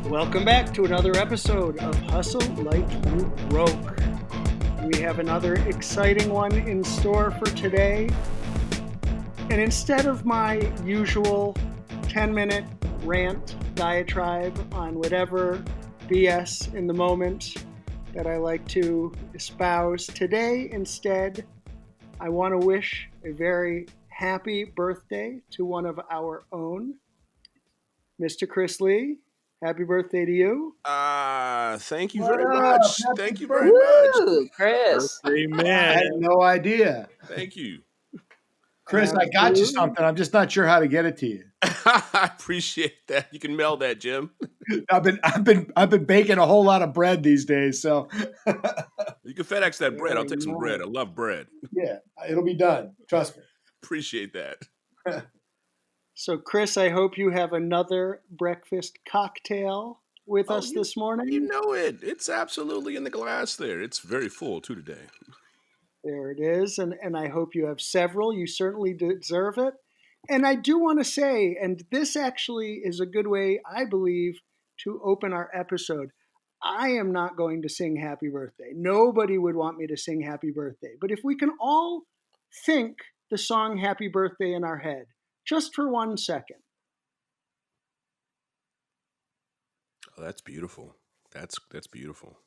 Welcome back to another episode of Hustle Like You Broke. We have another exciting one in store for today. And instead of my usual 10-minute rant diatribe on whatever BS in the moment that I like to espouse, today instead I want to wish a very happy birthday to one of our own, Mr. Chris Lee. Happy birthday to you. Thank you What very up? much. Happy Thank you birthday. very much. Woo, Chris. I Amen. had no idea. Thank you. Chris, I got you Absolutely. something. I'm just not sure how to get it to you. I appreciate that. You can mail that, Jim. I've been baking a whole lot of bread these days, so You can FedEx that bread. I'll take some Very bread. I nice. love bread. yeah, it'll be done. Trust me. Appreciate that. So, Chris, I hope you have another breakfast cocktail with us this morning. You know it. It's absolutely in the glass there. It's very full too today. There it is. And I hope you have several. You certainly deserve it. And I do want to say, and this actually is a good way, I believe, to open our episode. I am not going to sing happy birthday. Nobody would want me to sing happy birthday. But if we can all think the song happy birthday in our head, just for 1 second. Oh, that's beautiful. That's beautiful.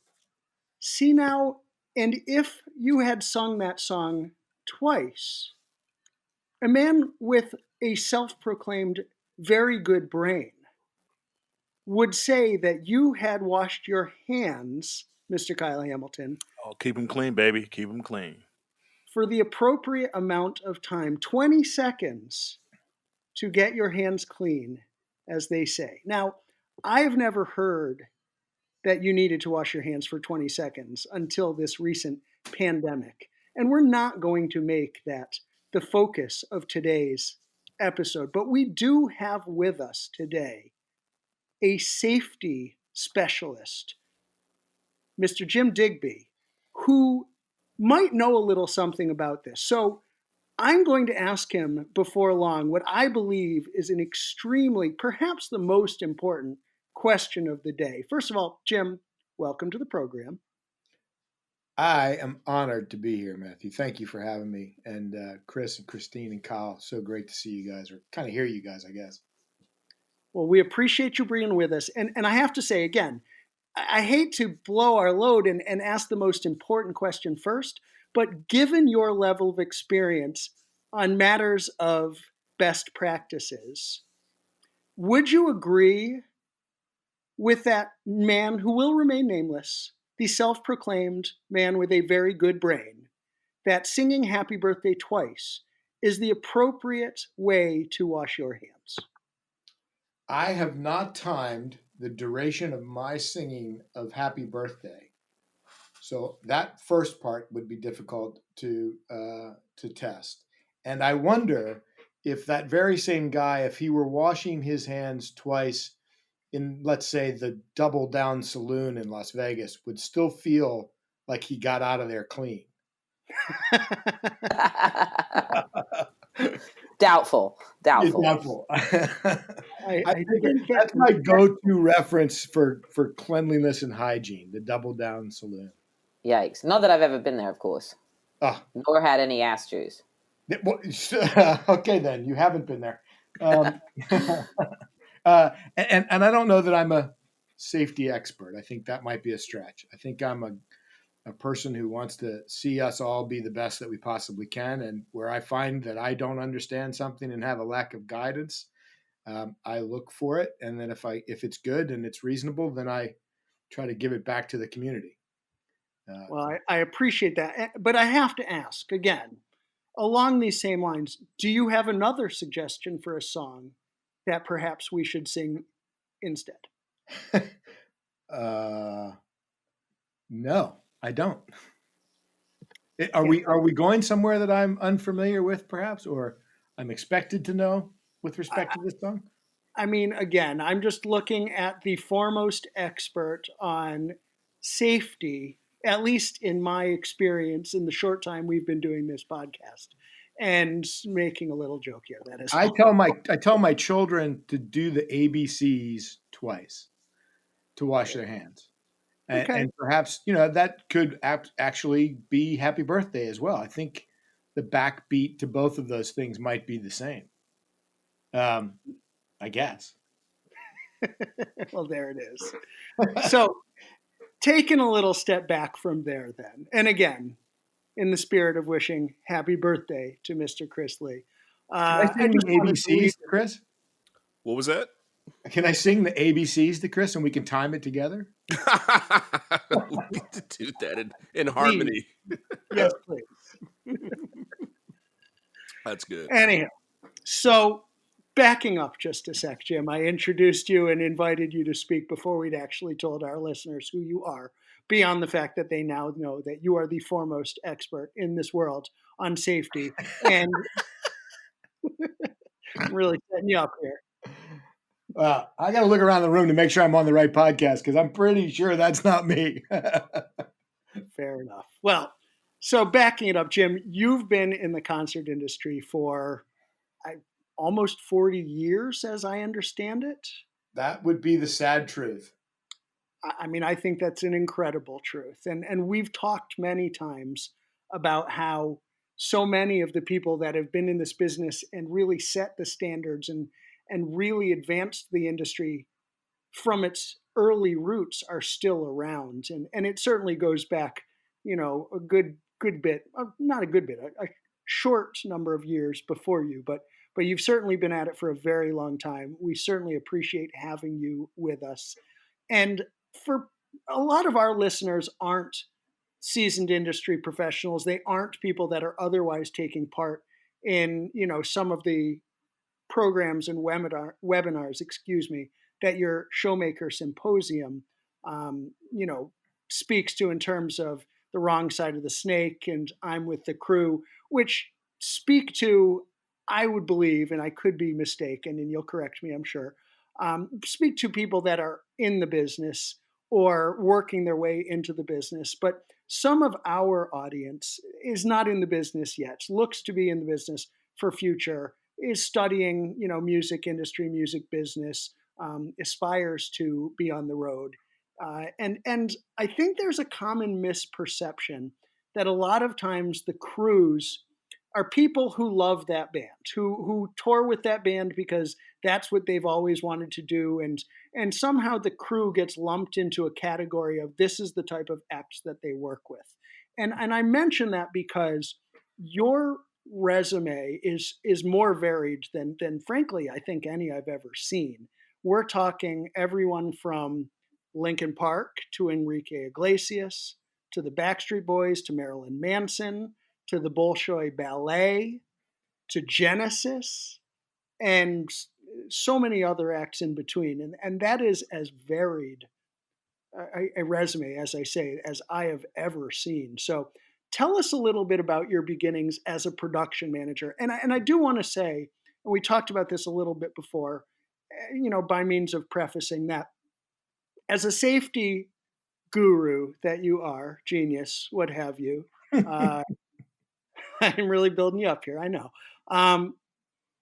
See now, and if you had sung that song twice, a man with a self-proclaimed very good brain would say that you had washed your hands, Mr. Kyle Hamilton, Oh, keep them clean, baby. Keep them clean. for the appropriate amount of time, 20 seconds, to get your hands clean, as they say. Now, I've never heard that you needed to wash your hands for 20 seconds until this recent pandemic. And we're not going to make that the focus of today's episode. But we do have with us today a safety specialist, Mr. Jim Digby, who might know a little something about this. So I'm going to ask him before long what I believe is an extremely, perhaps the most important question of the day. First of all, Jim, welcome to the program. I am honored to be here, Matthew. Thank you for having me. And Chris and Christine and Kyle, so great to see you guys, or kind of hear you guys, I guess. Well, we appreciate you being with us. And I have to say, again, I hate to blow our load and ask the most important question first, but given your level of experience on matters of best practices, would you agree with that man who will remain nameless, the self-proclaimed man with a very good brain, that singing happy birthday twice is the appropriate way to wash your hands? I have not timed the duration of my singing of happy birthday. So that first part would be difficult to test. And I wonder if that very same guy, if he were washing his hands twice in, let's say, the Double Down Saloon in Las Vegas, would still feel like he got out of there clean. Doubtful. Doubtful. I think that's my go-to reference for cleanliness and hygiene, the Double Down Saloon. Yikes. Not that I've ever been there, of course. Oh. Nor had any ass juice. Okay, then. You haven't been there. And I don't know that I'm a safety expert. I think that might be a stretch. I think I'm a person who wants to see us all be the best that we possibly can. And where I find that I don't understand something and have a lack of guidance, I look for it. And then if it's good and it's reasonable, then I try to give it back to the community. Well, I appreciate that. But I have to ask again, along these same lines, do you have another suggestion for a song that perhaps we should sing instead? No, I don't. Are we going somewhere that I'm unfamiliar with, perhaps, or I'm expected to know with respect to this song? I mean, again, I'm just looking at the foremost expert on safety, at least in my experience in the short time we've been doing this podcast, and making a little joke here. That is, I tell my children to do the ABCs twice. to wash their hands. Okay. And perhaps, that could actually be happy birthday as well. I think the backbeat to both of those things might be the same. I guess. Well, there it is. So, taking a little step back from there, then, and again, in the spirit of wishing happy birthday to Mr. Chris Lee, Can I I sing just the wanted to leave. ABCs to Chris? What was that? Can I sing the ABCs to Chris and we can time it together? We need to do that in harmony. Yes, please. That's good. Anyhow, so backing up just a sec, Jim, I introduced you and invited you to speak before we'd actually told our listeners who you are, beyond the fact that they now know that you are the foremost expert in this world on safety. And I'm really setting you up here. I got to look around the room to make sure I'm on the right podcast because I'm pretty sure that's not me. Fair enough. Well, so backing it up, Jim, you've been in the concert industry for almost 40 years, as I understand it. That would be the sad truth. I mean, I think that's an incredible truth. And we've talked many times about how so many of the people that have been in this business and really set the standards and really advanced the industry from its early roots are still around. And it certainly goes back, a good bit, not a good bit, a short number of years before you, but you've certainly been at it for a very long time. We certainly appreciate having you with us. And for a lot of our listeners aren't seasoned industry professionals. They aren't people that are otherwise taking part in, some of the programs and webinars, that your Showmaker Symposium, speaks to in terms of the wrong side of the snake and I'm with the crew, which speak to, I would believe, and I could be mistaken, and you'll correct me, I'm sure, speak to people that are in the business or working their way into the business. But some of our audience is not in the business yet, looks to be in the business for future, is studying, music industry, music business, aspires to be on the road. And I think there's a common misperception that a lot of times the crews are people who love that band, who tour with that band because that's what they've always wanted to do, and somehow the crew gets lumped into a category of this is the type of acts that they work with. And I mention that because your resume is more varied than frankly I think any I've ever seen. We're talking everyone from Linkin Park to Enrique Iglesias to the Backstreet Boys to Marilyn Manson to the Bolshoi Ballet to Genesis and so many other acts in between. And that is as varied a resume, as I say, as I have ever seen. So tell us a little bit about your beginnings as a production manager. And I do want to say, and we talked about this a little bit before, by means of prefacing that as a safety guru that you are, genius, what have you, I'm really building you up here. I know.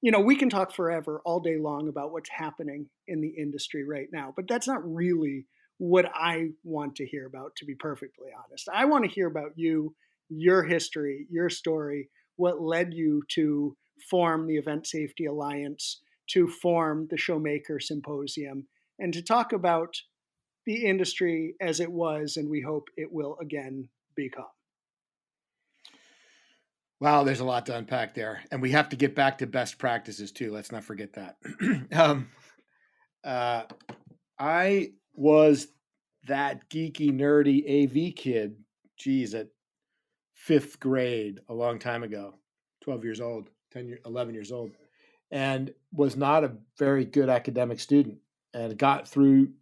We can talk forever, all day long, about what's happening in the industry right now, but that's not really what I want to hear about, to be perfectly honest. I want to hear about you, your history, your story, what led you to form the Event Safety Alliance, to form the Showmaker Symposium, and to talk about the industry as it was, and we hope it will again become. Wow, there's a lot to unpack there. And we have to get back to best practices too. Let's not forget that. I was that geeky, nerdy AV kid, at 5th grade a long time ago, 12 years old, 11 years old, and was not a very good academic student and got through,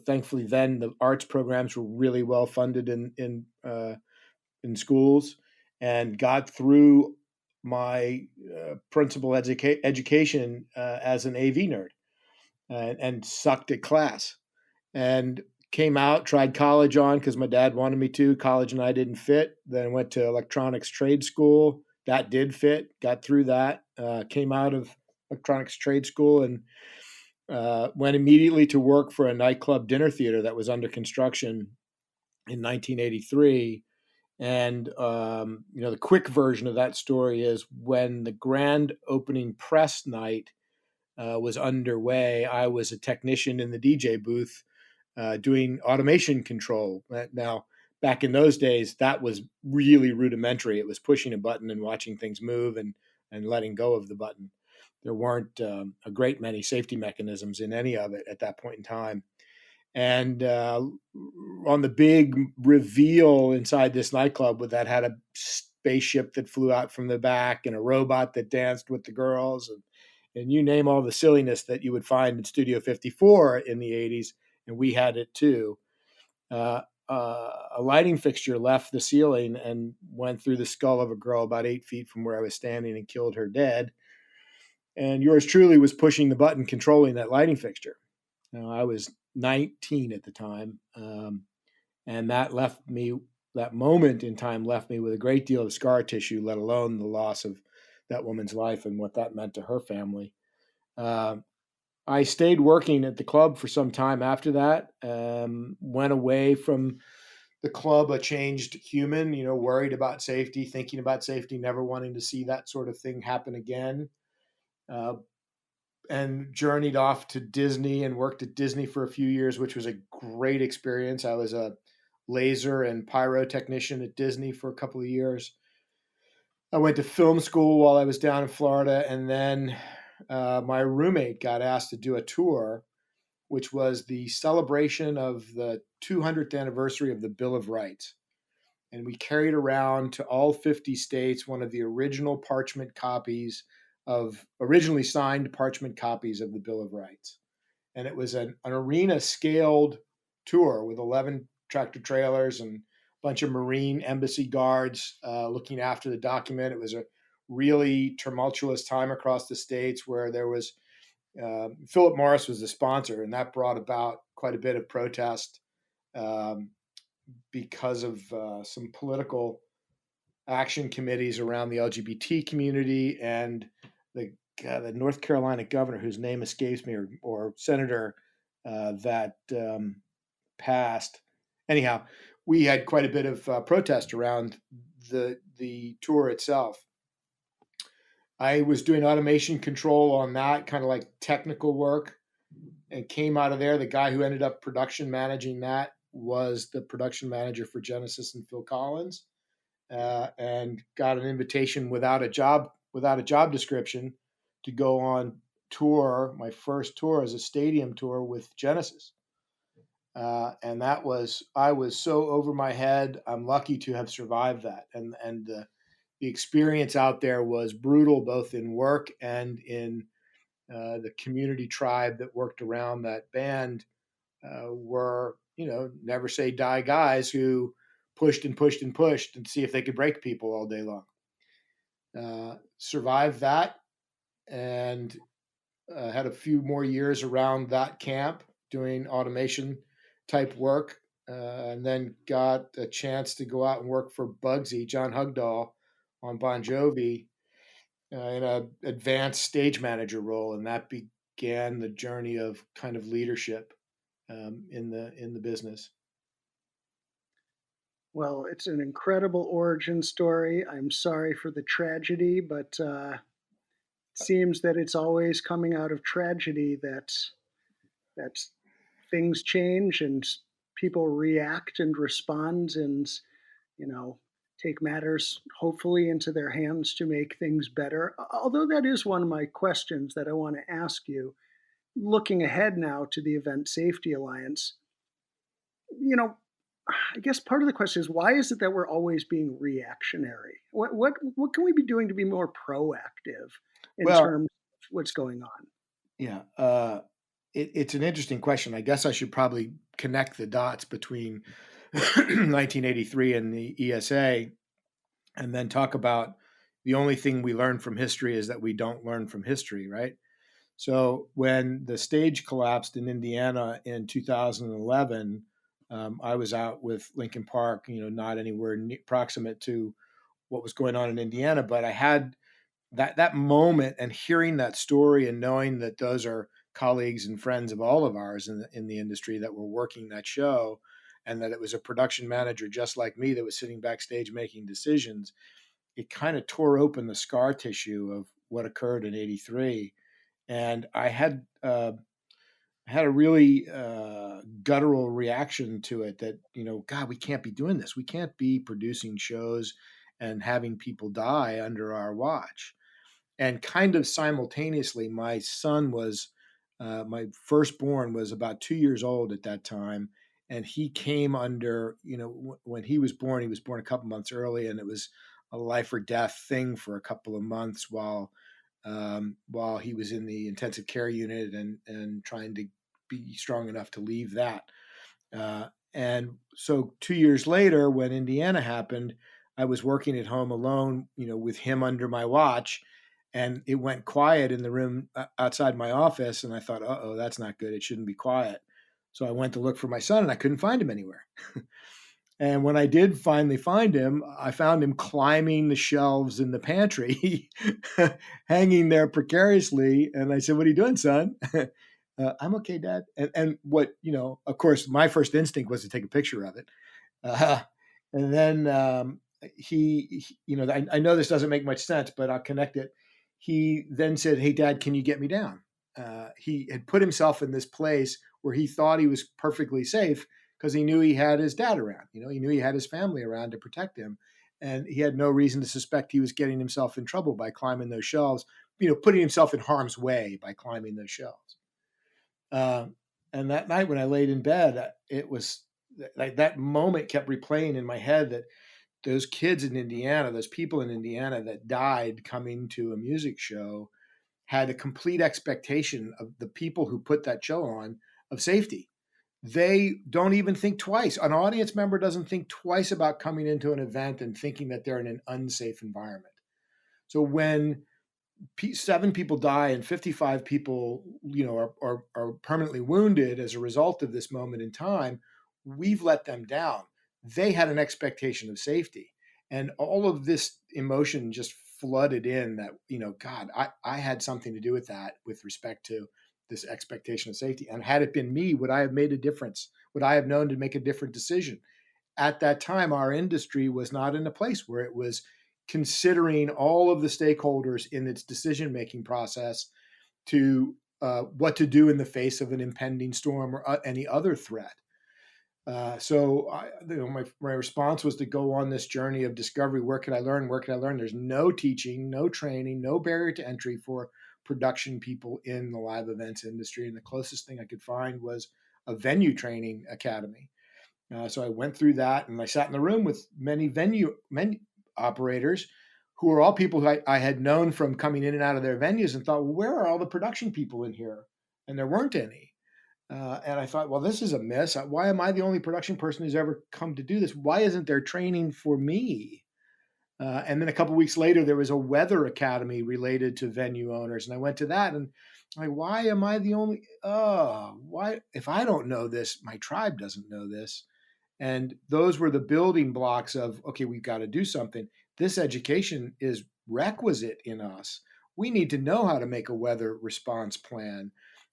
thankfully then the arts programs were really well funded in schools, and got through my principal education as an AV nerd and sucked at class. And came out, tried college on because my dad wanted me to. College and I didn't fit. Then went to electronics trade school. That did fit. Got through that. Came out of electronics trade school and Went immediately to work for a nightclub dinner theater that was under construction in 1983. And the quick version of that story is when the grand opening press night was underway, I was a technician in the DJ booth doing automation control. Now, back in those days, that was really rudimentary. It was pushing a button and watching things move and letting go of the button. There weren't a great many safety mechanisms in any of it at that point in time. And on the big reveal inside this nightclub that had a spaceship that flew out from the back and a robot that danced with the girls and you name all the silliness that you would find in Studio 54 in the 80s, and we had it too. A lighting fixture left the ceiling and went through the skull of a girl about 8 feet from where I was standing and killed her dead. And yours truly was pushing the button controlling that lighting fixture. Now, I was 19 at the time, and that moment in time left me with a great deal of scar tissue, let alone the loss of that woman's life and what that meant to her family. I stayed working at the club for some time after that, went away from the club a changed human, worried about safety, thinking about safety, never wanting to see that sort of thing happen again. And journeyed off to Disney and worked at Disney for a few years, which was a great experience. I was a laser and pyro technician at Disney for a couple of years. I went to film school while I was down in Florida, and then my roommate got asked to do a tour, which was the celebration of the 200th anniversary of the Bill of Rights. And we carried around to all 50 states one of the original parchment copies originally signed parchment copies of the Bill of Rights. And it was an arena scaled tour with 11 tractor trailers and a bunch of Marine embassy guards looking after the document. It was a really tumultuous time across the states where there was Philip Morris was the sponsor, and that brought about quite a bit of protest because of some political action committees around the LGBT community and the North Carolina governor, whose name escapes me, or senator that passed. Anyhow, we had quite a bit of protest around the tour itself. I was doing automation control on that, kind of like technical work, and came out of there. The guy who ended up production managing that was the production manager for Genesis and Phil Collins, and got an invitation without a job description to go on tour. My first tour as a stadium tour with Genesis. And I was so over my head. I'm lucky to have survived that. And the experience out there was brutal, both in work and in the community tribe that worked around that band were, never say die guys who pushed and pushed and pushed and see if they could break people all day long. Survived that and had a few more years around that camp doing automation type work, and then got a chance to go out and work for Bugsy, John Hugdahl, on Bon Jovi in an advanced stage manager role, and that began the journey of kind of leadership in the business. Well, it's an incredible origin story. I'm sorry for the tragedy, but it seems that it's always coming out of tragedy that things change and people react and respond and, you know, take matters hopefully into their hands to make things better. Although that is one of my questions that I want to ask you. Looking ahead now to the Event Safety Alliance, you know, I guess part of the question is why is it that we're always being reactionary? What can we be doing to be more proactive in Well, terms of what's going on? yeah, it's an interesting question. I guess I should probably connect the dots between 1983 and the ESA, and then talk about the only thing we learn from history is that we don't learn from history, right? So when the stage collapsed in Indiana in 2011, I was out with Lincoln Park, not anywhere proximate to what was going on in Indiana, but I had that moment and hearing that story and knowing that those are colleagues and friends of all of ours in the industry that were working that show, and that it was a production manager just like me that was sitting backstage making decisions. It kind of tore open the scar tissue of what occurred in '83, and I had a really guttural reaction to it. That, God, we can't be doing this. We can't be producing shows and having people die under our watch. And kind of simultaneously, my son was my firstborn was about 2 years old at that time, and he came under, when he was born a couple months early, and it was a life or death thing for a couple of months while he was in the intensive care unit and trying to be strong enough to leave that. And so 2 years later, when Indiana happened, I was working at home alone, with him under my watch, and it went quiet in the room outside my office. And I thought, oh, that's not good. It shouldn't be quiet. So I went to look for my son, and I couldn't find him anywhere. And when I did finally find him, I found him climbing the shelves in the pantry, hanging there precariously. And I said, "What are you doing, son?" I'm okay, Dad. And what, of course, my first instinct was to take a picture of it. Uh, and then I know this doesn't make much sense, but I'll connect it. He then said, "Hey, Dad, can you get me down?" He had put himself in this place where he thought he was perfectly safe because he knew he had his dad around. He knew he had his family around to protect him. And he had no reason to suspect he was getting himself in trouble by climbing those shelves, putting himself in harm's way by climbing those shelves. And that night when I laid in bed, it was like that moment kept replaying in my head, that those kids in Indiana, those people in Indiana that died coming to a music show, had a complete expectation of the people who put that show on of safety. They don't even think twice. An audience member doesn't think twice about coming into an event and thinking that they're in an unsafe environment. So when 7 people die and 55 people, are permanently wounded as a result of this moment in time, we've let them down. They had an expectation of safety, and all of this emotion just flooded in. That, God, I had something to do with that, with respect to this expectation of safety. And had it been me, would I have made a difference? Would I have known to make a different decision? At that time, our industry was not in a place where it was considering all of the stakeholders in its decision-making process to what to do in the face of an impending storm or any other threat. My response was to go on this journey of discovery. Where can I learn? Where can I learn? There's no teaching, no training, no barrier to entry for production people in the live events industry. And the closest thing I could find was a venue training academy. So I went through that, and I sat in the room with many venue operators who were all people who I had known from coming in and out of their venues, and thought, well, where are all the production people in here? And there weren't any. And I thought, well, this is a miss. Why am I the only production person who's ever come to do this? Why isn't there training for me? And then a couple of weeks later, there was a weather academy related to venue owners, and I went to that, and I'm like, why am I the only? Why? If I don't know this, my tribe doesn't know this. And those were the building blocks of, okay, we've got to do something. This education is requisite in us. We need to know how to make a weather response plan.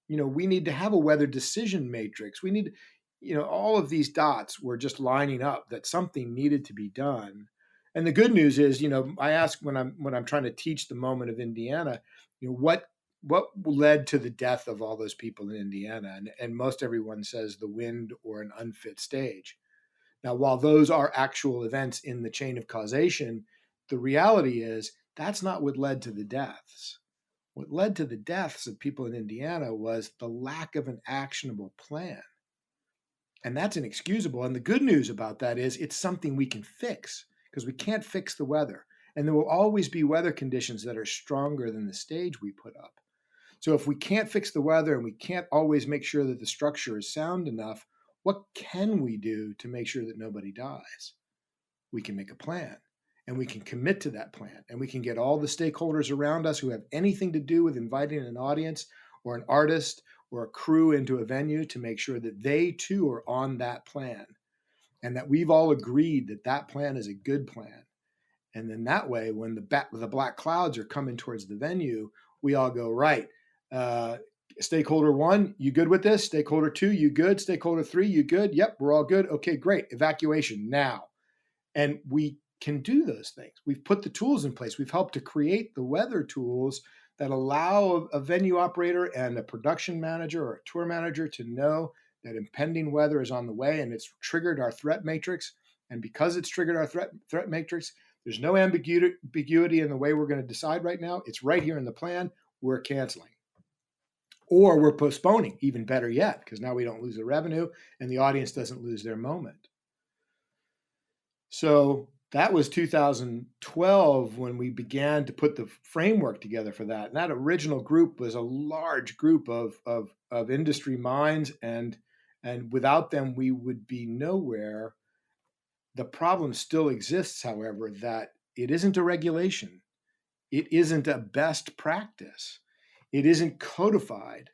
We need to have a weather decision matrix. We need, all of these dots were just lining up that something needed to be done. And the good news is, I ask when I'm trying to teach the moment of Indiana, what led to the death of all those people in Indiana? And most everyone says the wind or an unfit stage. Now, while those are actual events in the chain of causation, the reality is that's not what led to the deaths. What led to the deaths of people in Indiana was the lack of an actionable plan. And that's inexcusable. And the good news about that is it's something we can fix, because we can't fix the weather. And there will always be weather conditions that are stronger than the stage we put up. So if we can't fix the weather, and we can't always make sure that the structure is sound enough, what can we do to make sure that nobody dies? We can make a plan, and we can commit to that plan, and we can get all the stakeholders around us who have anything to do with inviting an audience or an artist or a crew into a venue to make sure that they too are on that plan, and that we've all agreed that that plan is a good plan. And then that way, when the black clouds are coming towards the venue, we all go, right, Stakeholder 1, you good with this? Stakeholder 2, you good? Stakeholder 3, you good? Yep, we're all good. Okay, great. Evacuation now. And we can do those things. We've put the tools in place. We've helped to create the weather tools that allow a venue operator and a production manager or a tour manager to know that impending weather is on the way, and it's triggered our threat matrix. And because it's triggered our threat matrix, there's no ambiguity in the way we're going to decide right now. It's right here in the plan. We're canceling. Or we're postponing, even better yet, because now we don't lose the revenue and the audience doesn't lose their moment. So that was 2012 when we began to put the framework together for that. And that original group was a large group of industry minds, and without them, we would be nowhere. The problem still exists, however, that it isn't a regulation. It isn't a best practice. It isn't codified.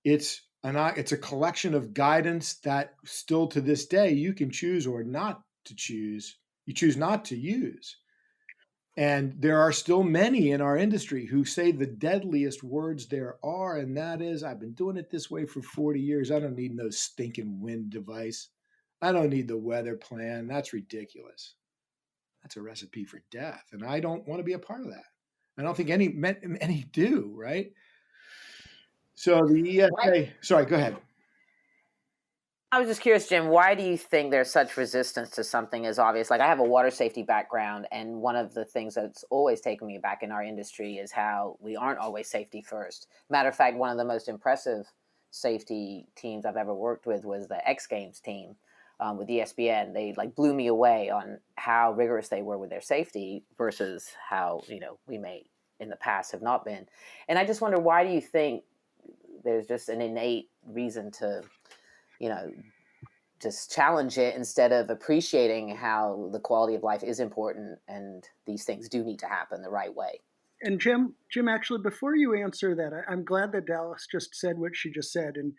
It's a collection of guidance that still to this day you can choose or not to choose. You choose not to use. And there are still many in our industry who say the deadliest words there are, and that is, I've been doing it this way for 40 years. I don't need no stinking wind device. I don't need the weather plan. That's ridiculous. That's a recipe for death. And I don't want to be a part of that. I don't think any do, right? So the ESA, sorry, go ahead. I was just curious, Jim, why do you think there's such resistance to something as obvious? Like, I have a water safety background, and one of the things that's always taken me back in our industry is how we aren't always safety first. Matter of fact, one of the most impressive safety teams I've ever worked with was the X Games team with ESPN. They blew me away on how rigorous they were with their safety versus how, we may in the past have not been. And I just wonder, why do you think there's just an innate reason to just challenge it instead of appreciating how the quality of life is important and these things do need to happen the right way? And Jim, actually, before you answer that, I'm glad that Dallas just said what she just said. And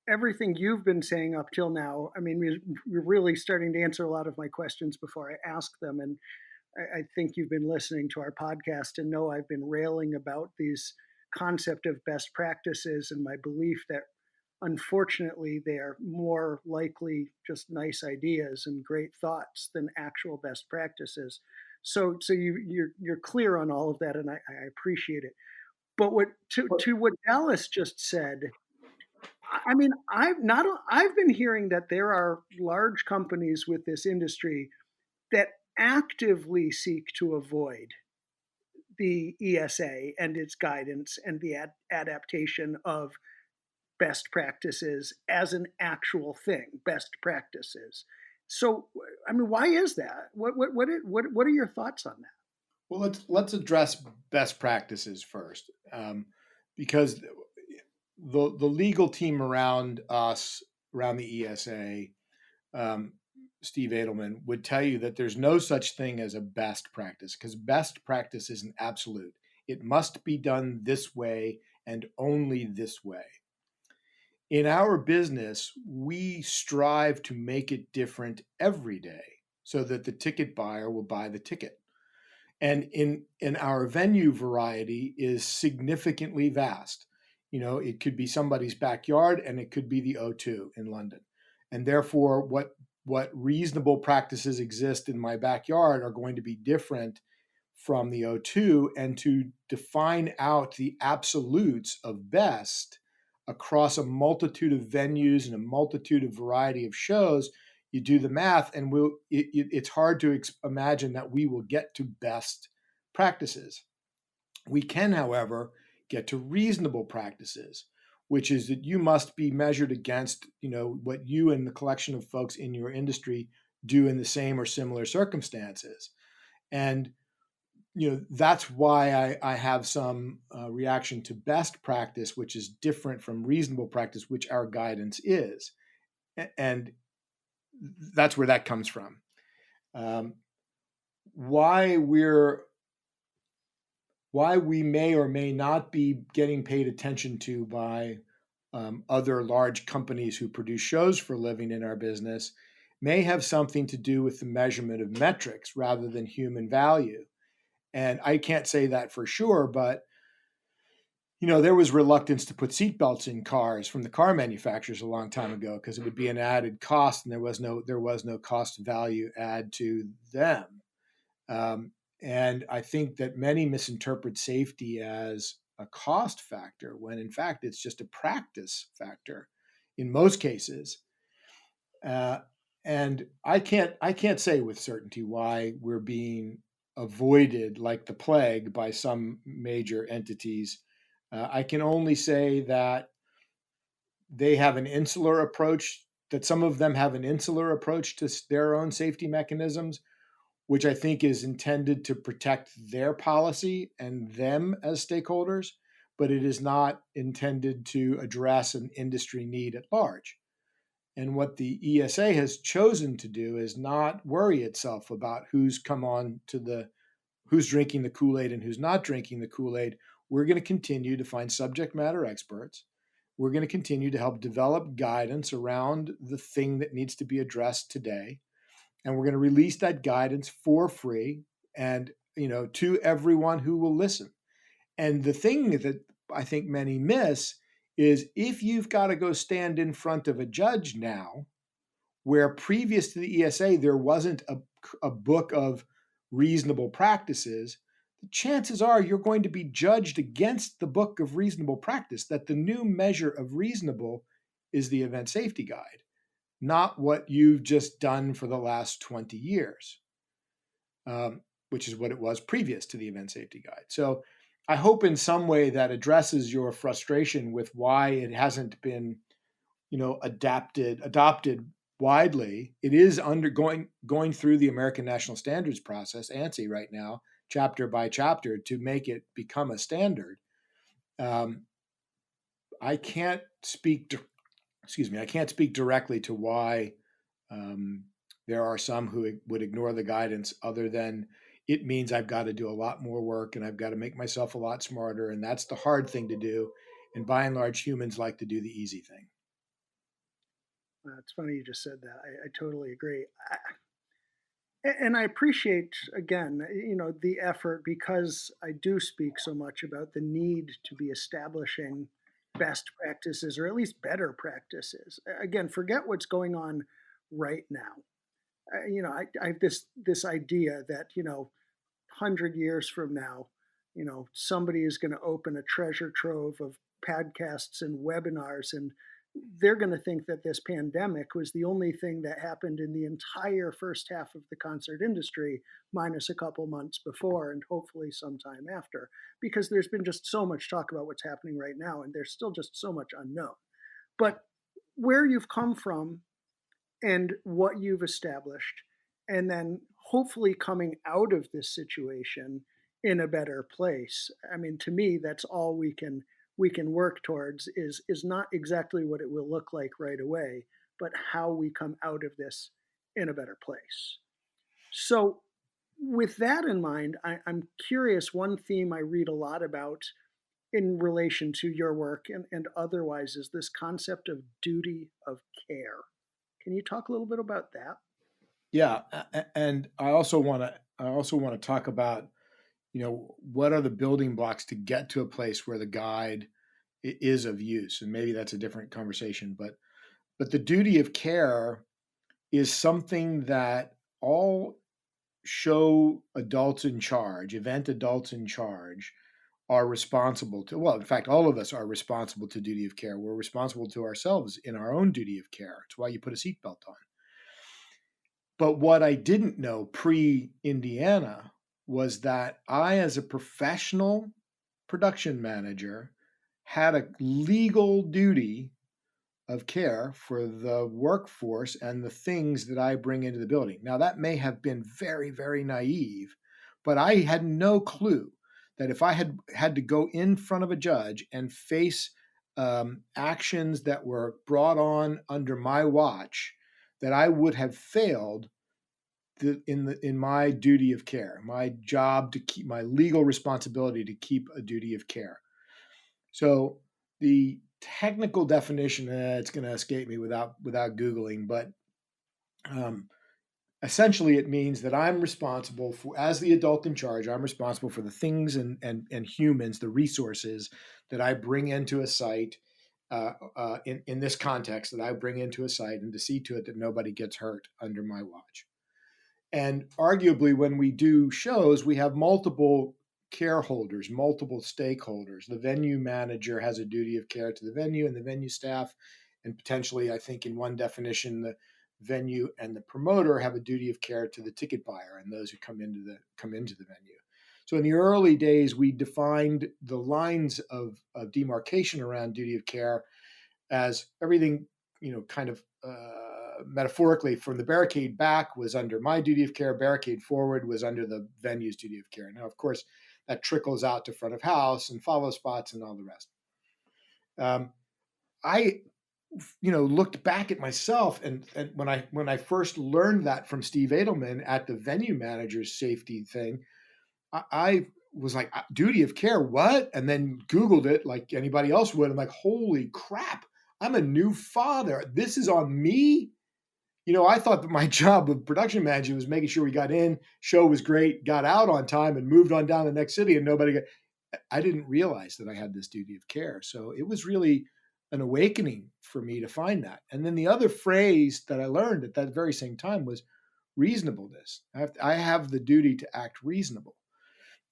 everything you've been saying up till now, I mean, we're really starting to answer a lot of my questions before I ask them. And I think you've been listening to our podcast and know I've been railing about these concept of best practices and my belief that unfortunately they are more likely just nice ideas and great thoughts than actual best practices. So you're clear on all of that, and I appreciate it. But to what Dallas just said, I mean, I've been hearing that there are large companies with this industry that actively seek to avoid the ESA and its guidance and the adaptation of best practices as an actual thing, best practices. So, I mean, why is that? What are your thoughts on that? Well, let's address best practices first, because the legal team around us, around the ESA, Steve Edelman, would tell you that there's no such thing as a best practice, because best practice isn't absolute. It must be done this way and only this way. In our business, we strive to make it different every day so that the ticket buyer will buy the ticket. And in our venue variety is significantly vast. It could be somebody's backyard and it could be the O2 in London. And therefore, what reasonable practices exist in my backyard are going to be different from the O2. And to define out the absolutes of best across a multitude of venues and a multitude of variety of shows, you do the math, and it's hard to imagine that we will get to best practices. We can, however, get to reasonable practices, which is that you must be measured against, what you and the collection of folks in your industry do in the same or similar circumstances. And that's why I have some reaction to best practice, which is different from reasonable practice, which our guidance is. And that's where that comes from. Why we may or may not be getting paid attention to by other large companies who produce shows for a living in our business may have something to do with the measurement of metrics rather than human value. And I can't say that for sure, but there was reluctance to put seatbelts in cars from the car manufacturers a long time ago because it would be an added cost, and there was no cost value add to them. And I think that many misinterpret safety as a cost factor when in fact it's just a practice factor in most cases. Uh, and I can't say with certainty why we're being avoided like the plague by some major entities. I can only say that they have an insular approach, that some of them have an insular approach to their own safety mechanisms, which I think is intended to protect their policy and them as stakeholders, but it is not intended to address an industry need at large. And what the ESA has chosen to do is not worry itself about who's drinking the Kool-Aid and who's not drinking the Kool-Aid. We're going to continue to find subject matter experts. We're going to continue to help develop guidance around the thing that needs to be addressed today. And we're going to release that guidance for free and, to everyone who will listen. And the thing that I think many miss is if you've got to go stand in front of a judge now, where previous to the ESA there wasn't a book of reasonable practices, the chances are you're going to be judged against the book of reasonable practice, that the new measure of reasonable is the event safety guide, not what you've just done for the last 20 years, which is what it was previous to the event safety guide. So I hope in some way that addresses your frustration with why it hasn't been, adopted widely. It is going through the American National Standards process, ANSI, right now, chapter by chapter, to make it become a standard. I can't speak. I can't speak directly to why there are some who would ignore the guidance, other than it means I've got to do a lot more work and I've got to make myself a lot smarter, and that's the hard thing to do. And by and large, humans like to do the easy thing. It's funny you just said that. I totally agree. And I appreciate, again, the effort, because I do speak so much about the need to be establishing best practices, or at least better practices. Again, forget what's going on right now. I have this idea that 100 years from now, somebody is going to open a treasure trove of podcasts and webinars, and they're going to think that this pandemic was the only thing that happened in the entire first half of the concert industry, minus a couple months before and hopefully sometime after, because there's been just so much talk about what's happening right now, and there's still just so much unknown. But where you've come from and what you've established, and then hopefully coming out of this situation in a better place. I mean, to me, that's all we can work towards, is not exactly what it will look like right away, but how we come out of this in a better place. So, with that in mind, I'm curious. One theme I read a lot about in relation to your work and otherwise is this concept of duty of care. Can you talk a little bit about that? Yeah, and I also want to talk about, what are the building blocks to get to a place where the guide is of use, and maybe that's a different conversation. But the duty of care is something that all event adults in charge, are responsible to. Well, in fact, all of us are responsible to duty of care. We're responsible to ourselves in our own duty of care. It's why you put a seatbelt on. But what I didn't know pre Indiana was that I, as a professional production manager, had a legal duty of care for the workforce and the things that I bring into the building. Now, that may have been very, very naive, but I had no clue that if I had to go in front of a judge and face actions that were brought on under my watch, that I would have failed in my duty of care, my job to keep, my legal responsibility to keep a duty of care. So the technical definition, it's going to escape me without Googling, but essentially it means that I'm responsible for, as the adult in charge, I'm responsible for the things and humans, the resources that I bring into a site, in this context, that I bring into a site, and to see to it that nobody gets hurt under my watch. And arguably, when we do shows, we have multiple care holders, multiple stakeholders. The venue manager has a duty of care to the venue and the venue staff, and potentially, I think, in one definition, the venue and the promoter have a duty of care to the ticket buyer and those who come into the venue. So in the early days, we defined the lines of demarcation around duty of care as everything, kind of metaphorically, from the barricade back was under my duty of care, barricade forward was under the venue's duty of care. Now, of course, that trickles out to front of house and follow spots and all the rest. I looked back at myself, and when I first learned that from Steve Edelman at the venue manager's safety thing, I was like, duty of care, what? And then Googled it like anybody else would. I'm like, holy crap, I'm a new father. This is on me. I thought that my job of production manager was making sure we got in, show was great, got out on time, and moved on down to the next city, and nobody got. I didn't realize that I had this duty of care. So it was really an awakening for me to find that. And then the other phrase that I learned at that very same time was reasonableness. I have the duty to act reasonable.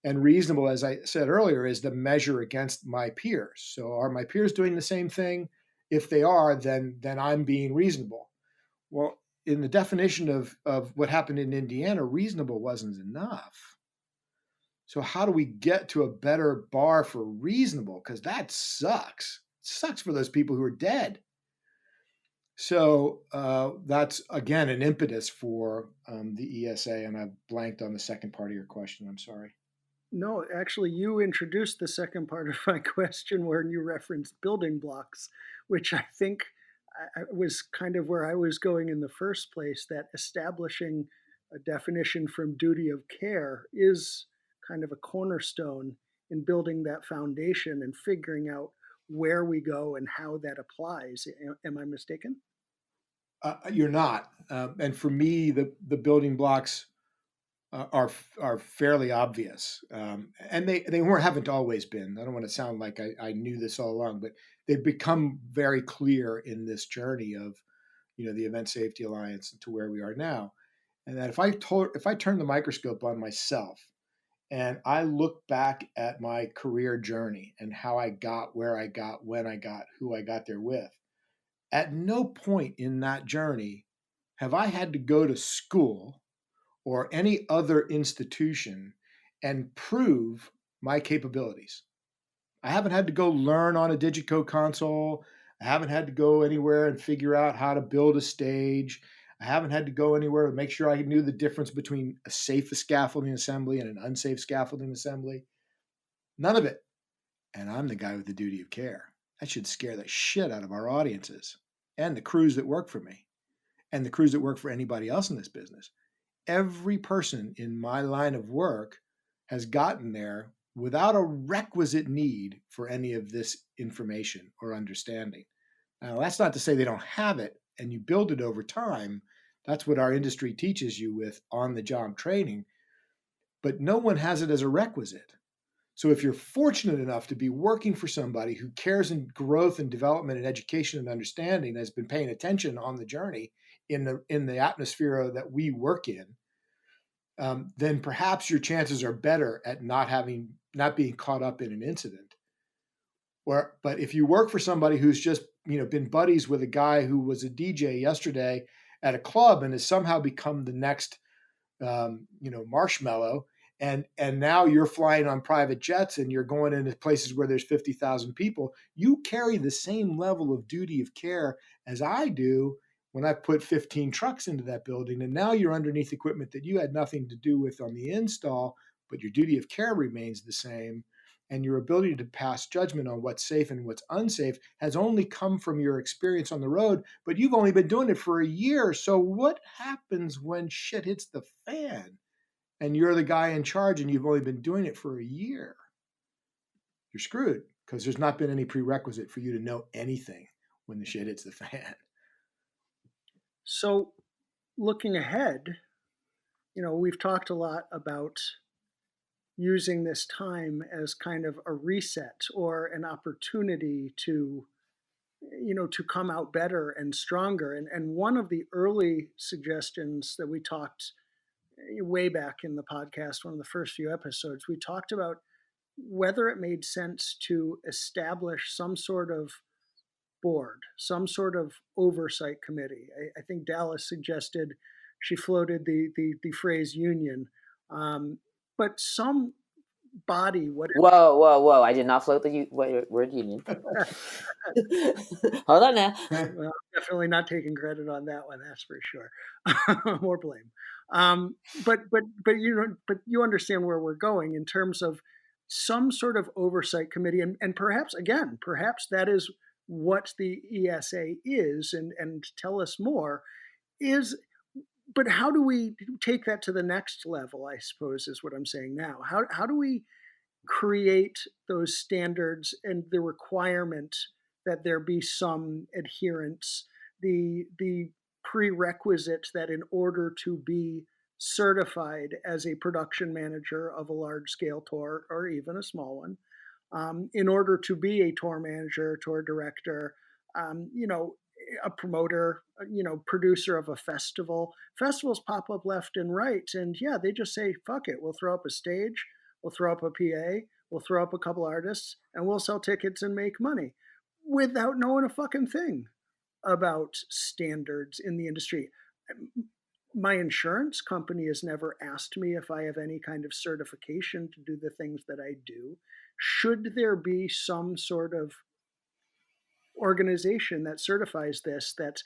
And reasonable, as I said earlier, is the measure against my peers. So are my peers doing the same thing? If they are, then I'm being reasonable. Well, in the definition of what happened in Indiana, reasonable wasn't enough. So how do we get to a better bar for reasonable? Because that sucks. It sucks for those people who are dead. So that's, again, an impetus for the ESA. And I've blanked on the second part of your question. I'm sorry. No, actually, you introduced the second part of my question where you referenced building blocks, which I think was kind of where I was going in the first place, that establishing a definition from duty of care is kind of a cornerstone in building that foundation and figuring out where we go and how that applies. Am I mistaken? You're not. And for me, the building blocks are fairly obvious, and they haven't always been. I don't want to sound like I knew this all along, but they've become very clear in this journey of, the Event Safety Alliance to where we are now. And that if I turn the microscope on myself and I look back at my career journey and how I got where I got, when I got, who I got there with, at no point in that journey have I had to go to school or any other institution and prove my capabilities. I haven't had to go learn on a Digico console. I haven't had to go anywhere and figure out how to build a stage. I haven't had to go anywhere to make sure I knew the difference between a safe scaffolding assembly and an unsafe scaffolding assembly. None of it. And I'm the guy with the duty of care. That should scare the shit out of our audiences and the crews that work for me and the crews that work for anybody else in this business. Every person in my line of work has gotten there without a requisite need for any of this information or understanding. Now, that's not to say they don't have it and you build it over time. That's what our industry teaches you with on-the-job training, but no one has it as a requisite. So if you're fortunate enough to be working for somebody who cares in growth and development and education and understanding, has been paying attention on the journey in the atmosphere that we work in, then perhaps your chances are better at not being caught up in an incident. But if you work for somebody who's just been buddies with a guy who was a DJ yesterday at a club and has somehow become the next marshmallow, and now you're flying on private jets and you're going into places where there's 50,000 people, you carry the same level of duty of care as I do when I put 15 trucks into that building, and now you're underneath equipment that you had nothing to do with on the install, but your duty of care remains the same. And your ability to pass judgment on what's safe and what's unsafe has only come from your experience on the road, but you've only been doing it for a year. So what happens when shit hits the fan and you're the guy in charge and you've only been doing it for a year? You're screwed, because there's not been any prerequisite for you to know anything when the shit hits the fan. So, looking ahead, we've talked a lot about using this time as kind of a reset or an opportunity to come out better and stronger. And one of the early suggestions that we talked way back in the podcast, one of the first few episodes, we talked about whether it made sense to establish some sort of board, some sort of oversight committee. I think Dallas suggested, she floated the phrase union, but some body, whatever. Whoa! I did not float the word union. Hold on now. Well, definitely not taking credit on that one. That's for sure. More blame. But you understand where we're going in terms of some sort of oversight committee, and perhaps that is what the ESA is, and tell us more. But how do we take that to the next level? I suppose is what I'm saying now. How do we create those standards and the requirement that there be some adherence, the prerequisite that in order to be certified as a production manager of a large scale tour or even a small one, in order to be a tour manager, tour director, a promoter, producer of a festival. Festivals pop up left and right, and yeah, they just say, "Fuck it, we'll throw up a stage, we'll throw up a PA, we'll throw up a couple artists, and we'll sell tickets and make money," without knowing a fucking thing about standards in the industry. My insurance company has never asked me if I have any kind of certification to do the things that I do. Should there be some sort of organization that certifies this, that's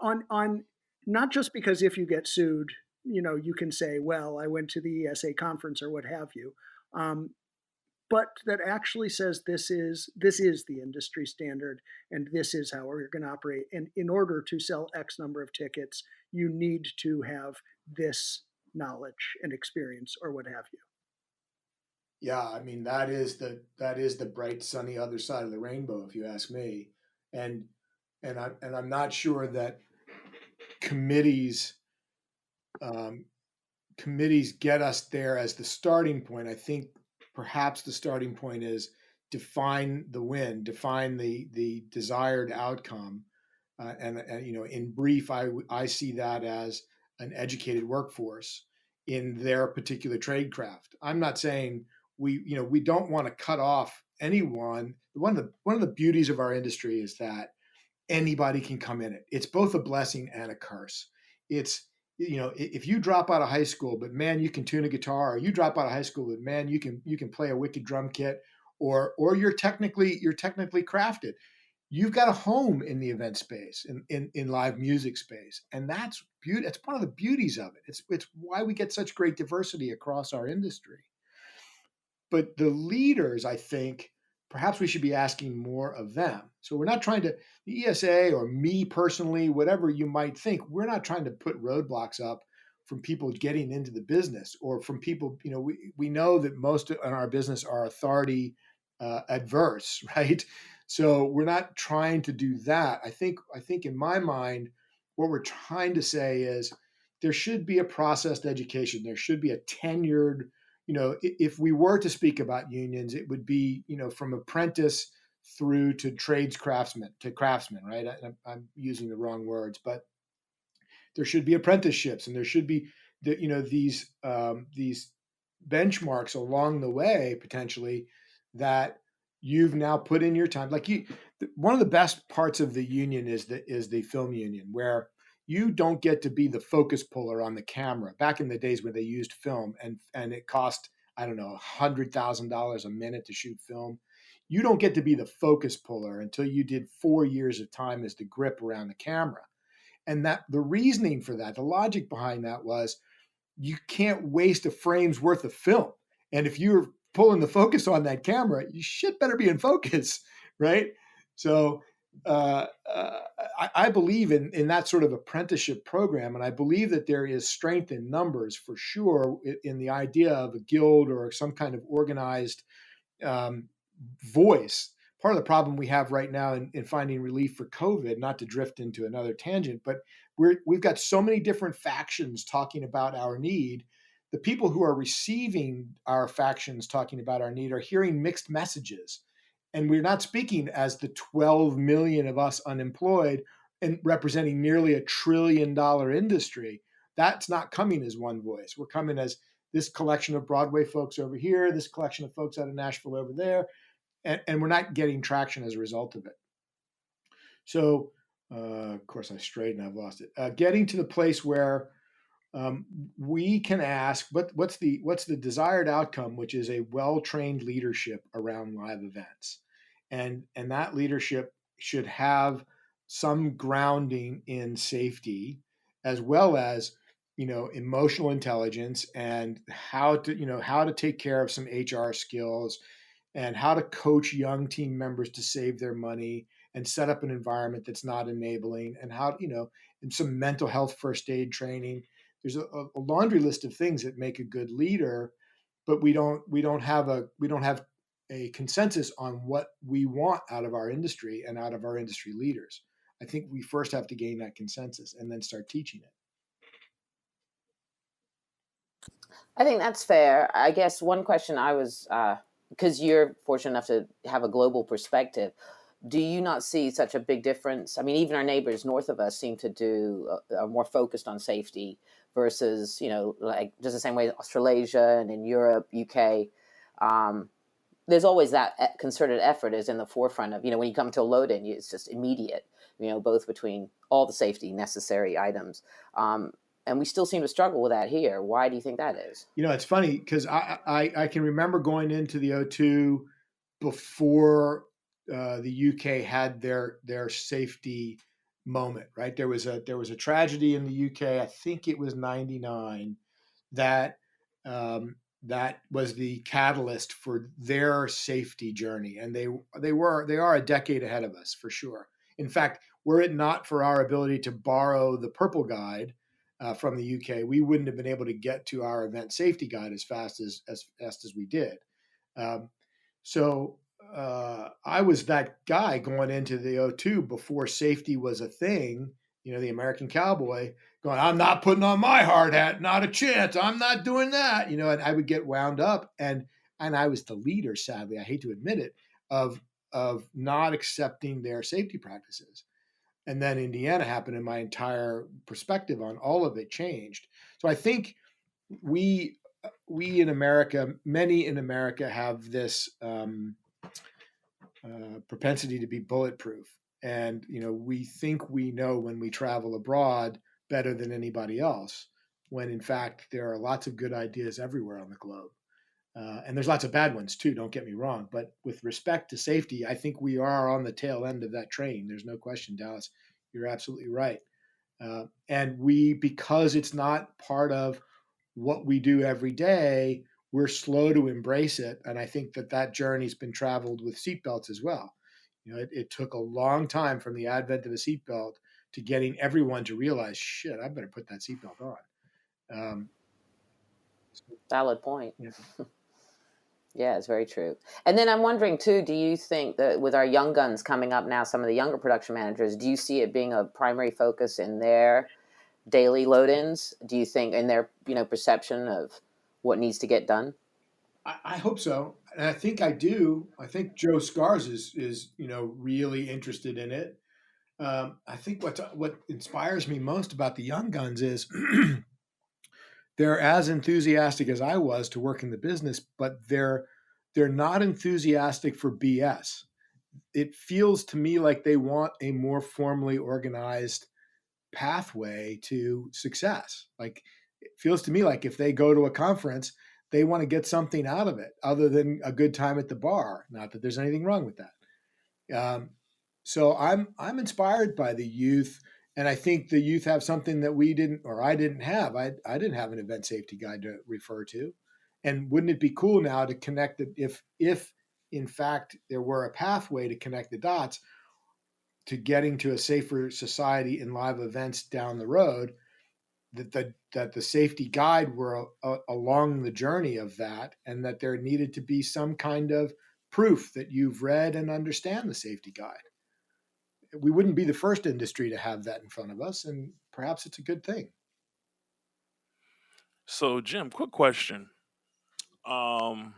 on not just because if you get sued, you can say, well, I went to the ESA conference or what have you, but that actually says this is the industry standard, and this is how we're going to operate. And in order to sell X number of tickets, you need to have this knowledge and experience or what have you. Yeah, I mean that is the bright sunny other side of the rainbow, if you ask me. And I'm not sure that committees get us there as the starting point. I think perhaps the starting point is define the win, define the desired outcome, and in brief, I see that as an educated workforce in their particular trade craft. I'm not saying we don't want to cut off anyone. One of the beauties of our industry is that anybody can come in it. It's both a blessing and a curse. It's if you drop out of high school, but man, you can tune a guitar, or you drop out of high school, but man, you can play a wicked drum kit, or you're technically crafted. You've got a home in the event space, in live music space, and that's beauty. It's one of the beauties of it. It's why we get such great diversity across our industry. But the leaders, I think, perhaps we should be asking more of them. So we're not trying to, the ESA or me personally, whatever you might think, we're not trying to put roadblocks up from people getting into the business, or from people, we know that most in our business are authority adverse, right? So we're not trying to do that. I think in my mind, what we're trying to say is there should be a processed education. There should be a tenured, if we were to speak about unions, it would be, from apprentice through to craftsman, right? I'm using the wrong words, but there should be apprenticeships, and there should be these benchmarks along the way, potentially, that you've now put in your time. One of the best parts of the union is the film union, where you don't get to be the focus puller on the camera. Back in the days when they used film and it cost, I don't know, $100,000 a minute to shoot film. You don't get to be the focus puller until you did 4 years of time as the grip around the camera. And that the reasoning for that, the logic behind that was, you can't waste a frame's worth of film. And if you're pulling the focus on that camera, you shit better be in focus, right? So I believe in that sort of apprenticeship program, and I believe that there is strength in numbers for sure in the idea of a guild or some kind of organized voice. part of the problem we have right now in finding relief for COVID, not to drift into another tangent, but we've got so many different factions talking about our need. The people who are receiving our factions talking about our need are hearing mixed messages. And we're not speaking as the 12 million of us unemployed and representing nearly $1 trillion industry. That's not coming as one voice. We're coming as this collection of Broadway folks over here, this collection of folks out of Nashville over there, and we're not getting traction as a result of it. So, of course, I strayed and I've lost it. Getting to the place where we can ask, what's the desired outcome, which is a well-trained leadership around live events, and that leadership should have some grounding in safety, as well as emotional intelligence and how to take care of some HR skills and how to coach young team members to save their money and set up an environment that's not enabling, and how and some mental health first aid training. There's a laundry list of things that make a good leader, but we don't have a consensus on what we want out of our industry and out of our industry leaders. I think we first have to gain that consensus and then start teaching it. I think that's fair. I guess one question I was, because you're fortunate enough to have a global perspective, do you not see such a big difference? I mean, even our neighbors north of us seem to are more focused on safety versus, like just the same way Australasia and in Europe, UK. There's always that concerted effort is in the forefront of, when you come to a load-in, it's just immediate, both between all the safety necessary items. And we still seem to struggle with that here. Why do you think that is? It's funny because I can remember going into the O2 before the UK had their safety moment. Right, there was a tragedy in the UK. I think it was '99 that was the catalyst for their safety journey, and they are a decade ahead of us for sure. In fact, were it not for our ability to borrow the Purple Guide from the UK, we wouldn't have been able to get to our event safety guide as fast as we did. So I was that guy going into the O2 before safety was a thing. The American cowboy going, I'm not putting on my hard hat, not a chance. I'm not doing that. And I would get wound up, and I was the leader, sadly, I hate to admit it, of not accepting their safety practices. And then Indiana happened, and my entire perspective on all of it changed. So I think we in America, many in America, have this propensity to be bulletproof, and we think we know when we travel abroad better than anybody else, when in fact there are lots of good ideas everywhere on the globe, and there's lots of bad ones too. Don't get me wrong, but with respect to safety, I think we are on the tail end of that train. There's no question, Dallas. You're absolutely right. And because it's not part of what we do every day, we're slow to embrace it. And I think that journey's been traveled with seatbelts as well. It took a long time from the advent of a seatbelt to getting everyone to realize, shit, I better put that seatbelt on. Valid point. Yeah. Yeah, it's very true. And then I'm wondering too, do you think that with our young guns coming up now, some of the younger production managers, do you see it being a primary focus in their daily load-ins? Do you think in their perception of what needs to get done? I hope so, and I think I do. I think Joe Scars is really interested in it. I think what inspires me most about the young guns is they're as enthusiastic as I was to work in the business, but they're not enthusiastic for BS. It feels to me like they want a more formally organized pathway to success. Like, it feels to me like if they go to a conference, they want to get something out of it other than a good time at the bar. Not that there's anything wrong with that. So I'm inspired by the youth, and I think the youth have something that we didn't, or I didn't have. I didn't have an event safety guide to refer to, and wouldn't it be cool now to connect it if in fact there were a pathway to connect the dots to getting to a safer society in live events down the road, that the safety guide were along the journey of that, and that there needed to be some kind of proof that you've read and understand the safety guide. We wouldn't be the first industry to have that in front of us, and perhaps it's a good thing. So, Jim, quick question. Um,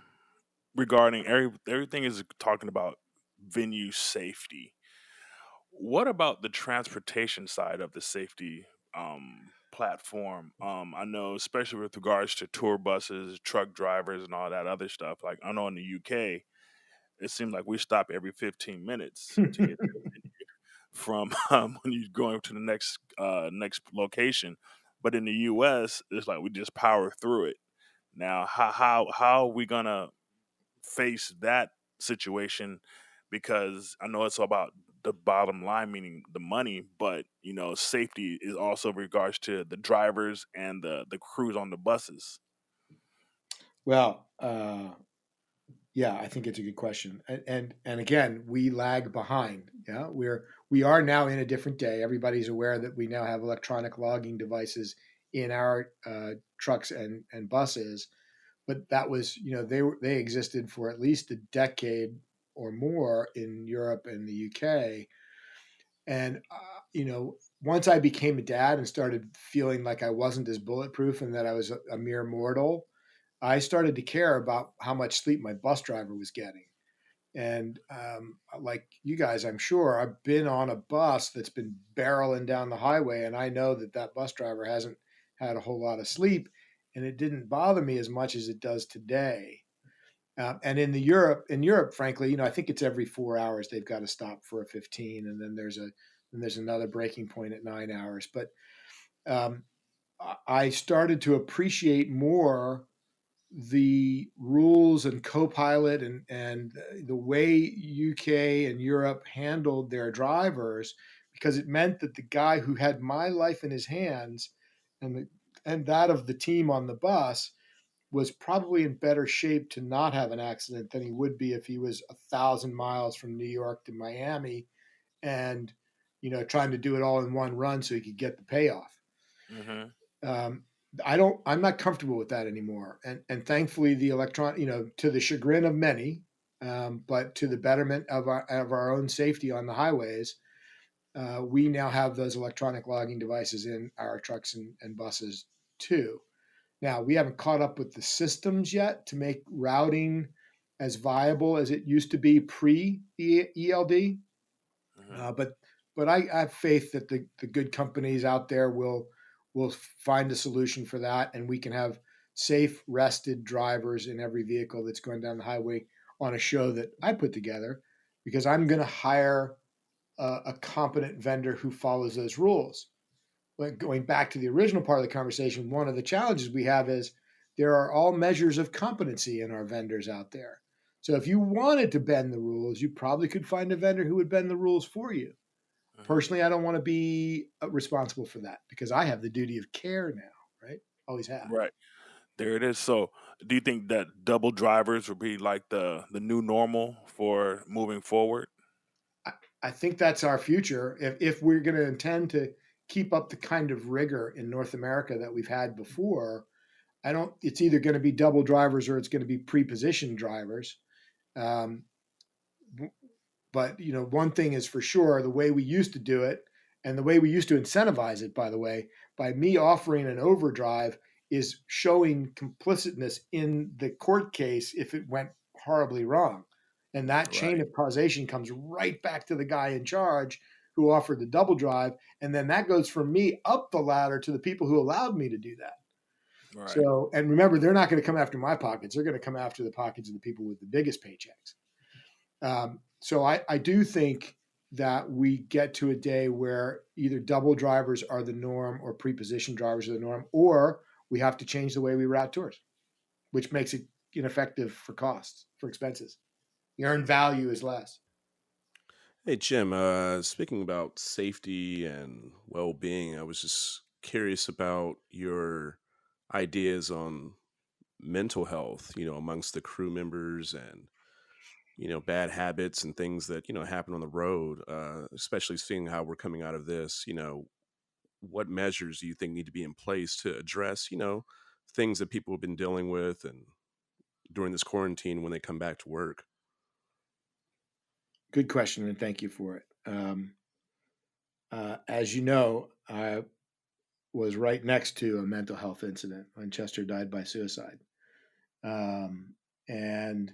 regarding everything is talking about venue safety. What about the transportation side of the safety platform? I know, especially with regards to tour buses, truck drivers, and all that other stuff. Like I know in the UK, it seems like we stop every 15 minutes to get to the venue from when you're going to the next location. But in the US, it's like we just power through it. Now, how are we gonna face that situation? Because I know it's all about the bottom line, meaning the money, but safety is also regards to the drivers and the crews on the buses. Well, yeah, I think it's a good question, and again, we lag behind. Yeah, we are now in a different day. Everybody's aware that we now have electronic logging devices in our trucks and buses, but that was they existed for at least a decade or more in Europe and the UK, and once I became a dad and started feeling like I wasn't as bulletproof and that I was a mere mortal, I started to care about how much sleep my bus driver was getting. And like you guys, I'm sure I've been on a bus that's been barreling down the highway, and I know that that bus driver hasn't had a whole lot of sleep, and it didn't bother me as much as it does today. And in Europe, frankly, I think it's every 4 hours they've got to stop for a 15, and then there's another breaking point at 9 hours. But um, I started to appreciate more the rules and co-pilot and the way UK and Europe handled their drivers, because it meant that the guy who had my life in his hands and that of the team on the bus was probably in better shape to not have an accident than he would be if he was 1,000 miles from New York to Miami and trying to do it all in one run so he could get the payoff. Hmm. um, I'm not comfortable with that anymore. And thankfully the electron, to the chagrin of many, but to the betterment of our own safety on the highways, we now have those electronic logging devices in our trucks and buses too. Now we haven't caught up with the systems yet to make routing as viable as it used to be pre ELD. Hmm. But I have faith that the good companies out there will find a solution for that, and we can have safe, rested drivers in every vehicle that's going down the highway on a show that I put together, because I'm going to hire a competent vendor who follows those rules. But going back to the original part of the conversation, one of the challenges we have is there are all measures of competency in our vendors out there. So if you wanted to bend the rules, you probably could find a vendor who would bend the rules for you. Hmm. Personally, I don't want to be responsible for that because I have the duty of care now, right? Always have. Right. There it is. So, do you think that double drivers will be like the new normal for moving forward? I, I think that's our future. If we're going to intend to keep up the kind of rigor in North America that we've had before, I don't. It's either going to be double drivers or it's going to be pre-positioned drivers. Um, But one thing is for sure: the way we used to do it, and the way we used to incentivize it, by the way, by me offering an overdrive, is showing complicitness in the court case if it went horribly wrong, and that chain Right. of causation comes right back to the guy in charge who offered the double drive, and then that goes from me up the ladder to the people who allowed me to do that. Right. So, and remember, they're not going to come after my pockets; they're going to come after the pockets of the people with the biggest paychecks. So I do think that we get to a day where either double drivers are the norm or pre-positioned drivers are the norm, or we have to change the way we route tours, which makes it ineffective for costs, for expenses. The earned value is less. Hey, Jim, speaking about safety and well being, I was just curious about your ideas on mental health, amongst the crew members and, bad habits and things that, happen on the road, especially seeing how we're coming out of this. What measures do you think need to be in place to address, things that people have been dealing with and during this quarantine when they come back to work? Good question, and thank you for it. As you know, I was right next to a mental health incident when Chester died by suicide. And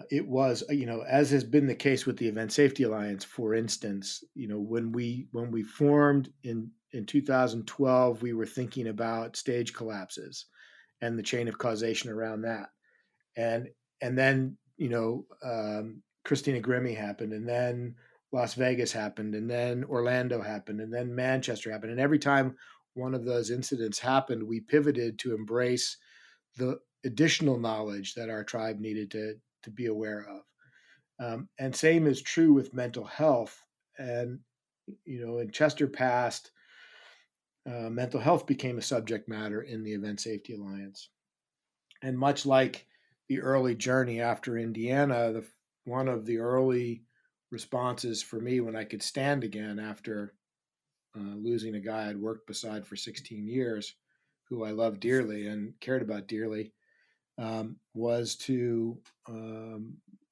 it was, as has been the case with the Event Safety Alliance, for instance, when we formed in 2012, we were thinking about stage collapses and the chain of causation around that, and then Christina Grimmie happened, and then Las Vegas happened, and then Orlando happened, and then Manchester happened, and every time one of those incidents happened, we pivoted to embrace the additional knowledge that our tribe needed to be aware of. And same is true with mental health. And when Chester passed, mental health became a subject matter in the Event Safety Alliance. And much like the early journey after Indiana, one of the early responses for me when I could stand again after losing a guy I'd worked beside for 16 years, who I loved dearly and cared about dearly, was to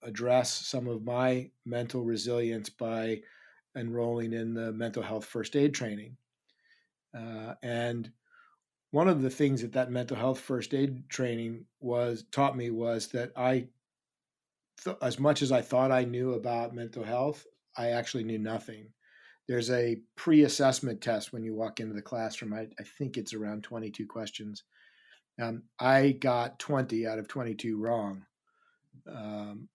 address some of my mental resilience by enrolling in the mental health first aid training. And one of the things that mental health first aid training taught me was that as much as I thought I knew about mental health, I actually knew nothing. There's a pre-assessment test when you walk into the classroom. I think it's around 22 questions. I got 20 out of 22 wrong,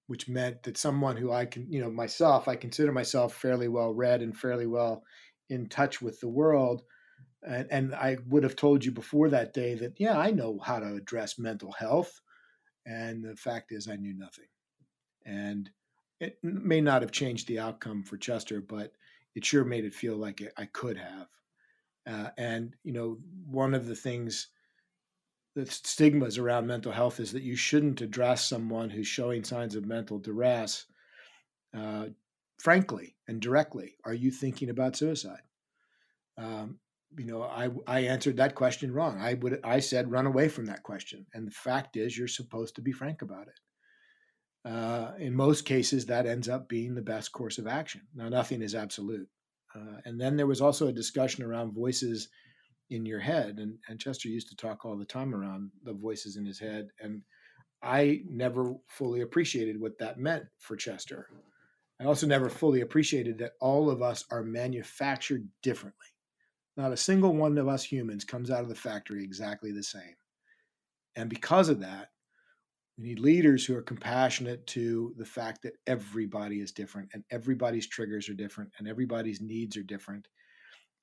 which meant that someone who I consider myself fairly well read and fairly well in touch with the world. And I would have told you before that day that, yeah, I know how to address mental health. And the fact is, I knew nothing. And it may not have changed the outcome for Chester, but it sure made it feel like I could have. And one of the things, the stigmas around mental health, is that you shouldn't address someone who's showing signs of mental duress uh, frankly and directly. Are you thinking about suicide? Um, I answered that question wrong. I said run away from that question, and the fact is, you're supposed to be frank about it. In most cases, that ends up being the best course of action. Now, nothing is absolute. And then there was also a discussion around voices in your head, and Chester used to talk all the time around the voices in his head, and I never fully appreciated what that meant for Chester. I also never fully appreciated that all of us are manufactured differently. Not a single one of us humans comes out of the factory exactly the same. And because of that, we need leaders who are compassionate to the fact that everybody is different and everybody's triggers are different and everybody's needs are different.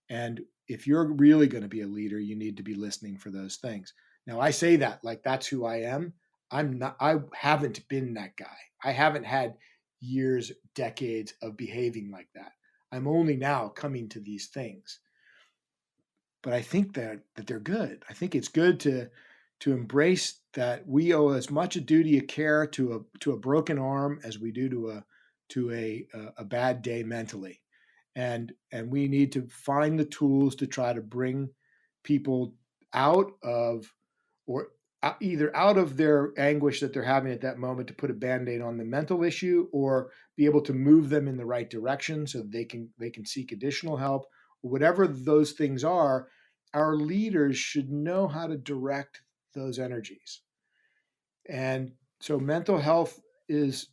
And if you're really going to be a leader, you need to be listening for those things. Now, I say that like that's who I am. I haven't been that guy. I haven't had years, decades of behaving like that. I'm only now coming to these things. But I think that they're good. I think it's good to embrace that we owe as much a duty of care to a broken arm as we do to a bad day mentally, and we need to find the tools to try to bring people out of, or either out of their anguish that they're having at that moment, to put a band-aid on the mental issue, or be able to move them in the right direction so that they can seek additional help. Whatever those things are, our leaders should know how to direct those energies. And so mental health is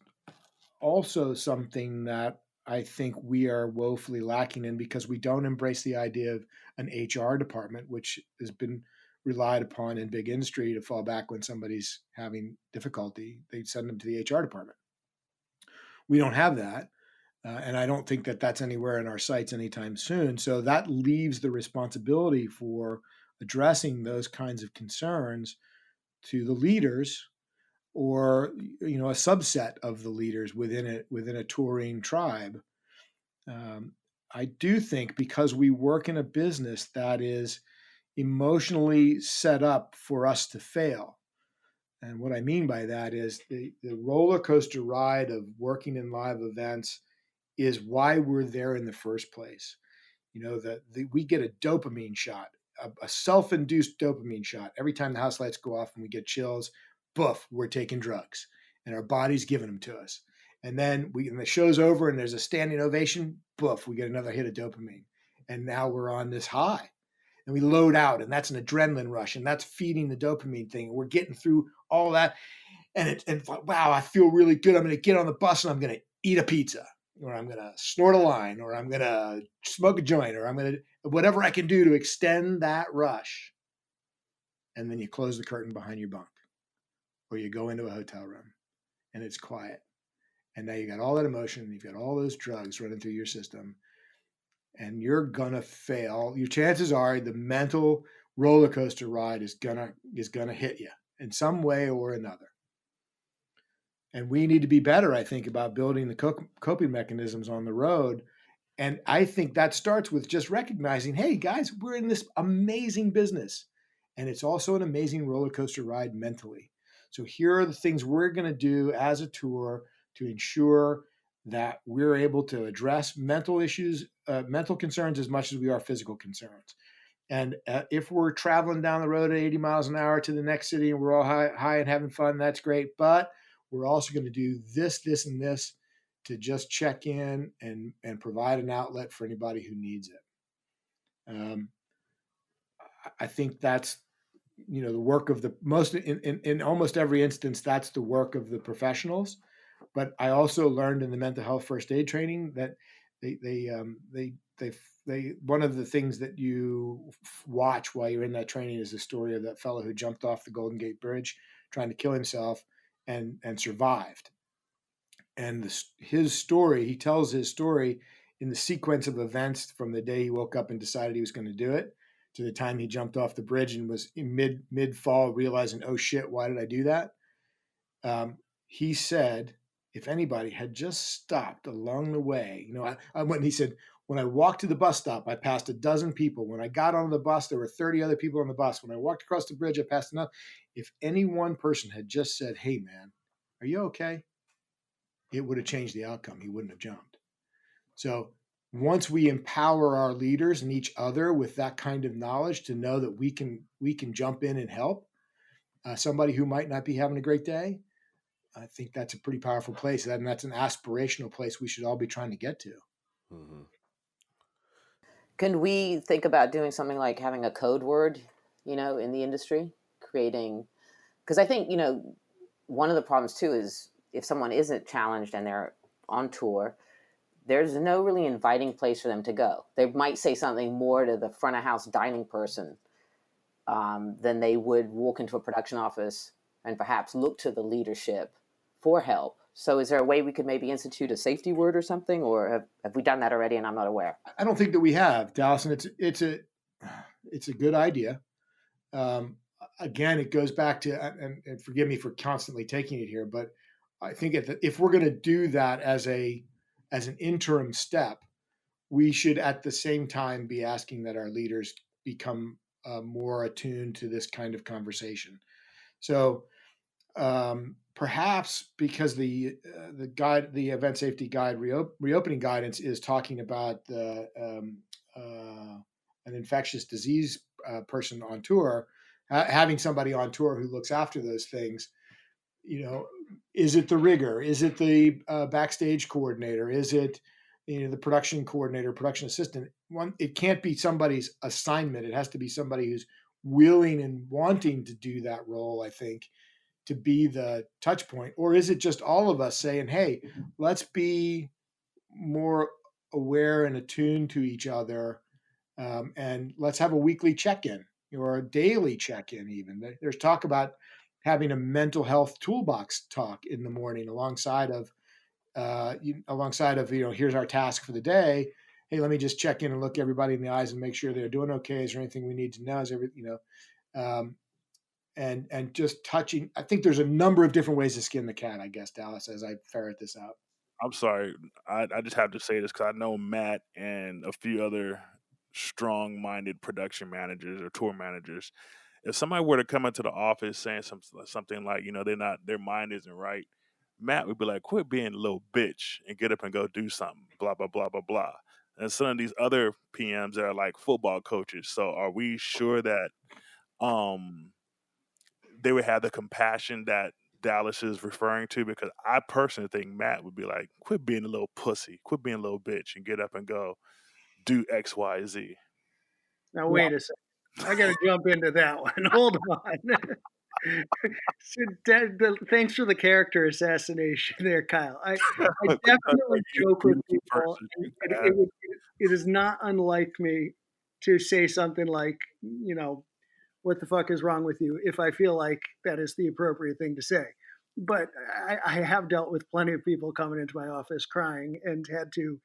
also something that I think we are woefully lacking in, because we don't embrace the idea of an HR department, which has been relied upon in big industry to fall back when somebody's having difficulty. They send them to the HR department. We don't have that. And I don't think that that's anywhere in our sights anytime soon. So that leaves the responsibility for addressing those kinds of concerns to the leaders, or a subset of the leaders within a touring tribe. I do think, because we work in a business that is emotionally set up for us to fail. And what I mean by that is the roller coaster ride of working in live events is why we're there in the first place. We get a dopamine shot, a self-induced dopamine shot every time the house lights go off and we get chills. Boof, we're taking drugs, and our body's giving them to us. And then when the show's over and there's a standing ovation, boof, we get another hit of dopamine. And now we're on this high. And we load out, and that's an adrenaline rush, and that's feeding the dopamine thing. We're getting through all that. And it's like, wow, I feel really good. I'm going to get on the bus and I'm going to eat a pizza, or I'm going to snort a line, or I'm going to smoke a joint, or I'm going to whatever I can do to extend that rush. And then you close the curtain behind your bunk, or you go into a hotel room and it's quiet. And now you got all that emotion, you've got all those drugs running through your system, and you're gonna fail. Your chances are the mental roller coaster ride is gonna hit you in some way or another. And we need to be better, I think, about building the coping mechanisms on the road. And I think that starts with just recognizing, hey guys, we're in this amazing business, and it's also an amazing roller coaster ride mentally. So here are the things we're going to do as a tour to ensure that we're able to address mental issues, mental concerns as much as we are physical concerns. And if we're traveling down the road at 80 miles an hour to the next city and we're all high and having fun, that's great. But we're also going to do this, this, and this to just check in and provide an outlet for anybody who needs it. I think that's the work of the most in almost every instance. That's the work of the professionals. But I also learned in the mental health first aid training that they one of the things that you watch while you're in that training is the story of that fellow who jumped off the Golden Gate Bridge trying to kill himself and survived. And his story, he tells his story in the sequence of events from the day he woke up and decided he was going to do it to the time he jumped off the bridge and was in mid fall realizing, oh shit, why did I do that? He said, if anybody had just stopped along the way, when he said, when I walked to the bus stop, I passed a dozen people. When I got on the bus, there were 30 other people on the bus. When I walked across the bridge, I passed another. If any one person had just said, hey man, are you okay? It would have changed the outcome. He wouldn't have jumped. So once we empower our leaders and each other with that kind of knowledge to know that we can jump in and help somebody who might not be having a great day, I think that's a pretty powerful place, and that's an aspirational place we should all be trying to get to. Mm-hmm. Can we think about doing something like having a code word, in the industry, creating? Because I think one of the problems too is if someone isn't challenged and they're on tour, there's no really inviting place for them to go. They might say something more to the front of house dining person than they would walk into a production office and perhaps look to the leadership for help. So is there a way we could maybe institute a safety word or something, or have we done that already and I'm not aware? I don't think that we have, Dallas, and it's a good idea. Again, it goes back to, and forgive me for constantly taking it here, but I think if we're going to do that as an interim step, we should at the same time be asking that our leaders become more attuned to this kind of conversation. So perhaps because the event safety guide reopening guidance is talking about an infectious disease person on tour, having somebody on tour who looks after those things. Is it the rigger? Is it the backstage coordinator? Is it the production coordinator, production assistant? It can't be somebody's assignment. It has to be somebody who's willing and wanting to do that role, I think, to be the touch point. Or is it just all of us saying, hey, let's be more aware and attuned to each other, and let's have a weekly check-in or a daily check-in even. There's talk about having a mental health toolbox talk in the morning alongside of here's our task for the day. Hey, let me just check in and look everybody in the eyes and make sure they're doing okay. Is there anything we need to know? And just touching. I think there's a number of different ways to skin the cat, I guess, Dallas, as I ferret this out. I'm sorry. I just have to say this because I know Matt and a few other strong-minded production managers or tour managers. If somebody were to come into the office saying something like, their mind isn't right, Matt would be like, "Quit being a little bitch and get up and go do something." Blah blah blah blah blah. And some of these other PMs that are like football coaches. So are we sure that they would have the compassion that Dallas is referring to? Because I personally think Matt would be like, quit being a little pussy, quit being a little bitch, and get up and go do X, Y, Z. Now wait a second. I got to jump into that one. Hold on. So, thanks for the character assassination there, Kyle. I definitely You joke with beautiful people, person. and Uh, it is not unlike me to say something like, what the fuck is wrong with you, if I feel like that is the appropriate thing to say. But I have dealt with plenty of people coming into my office crying and had to,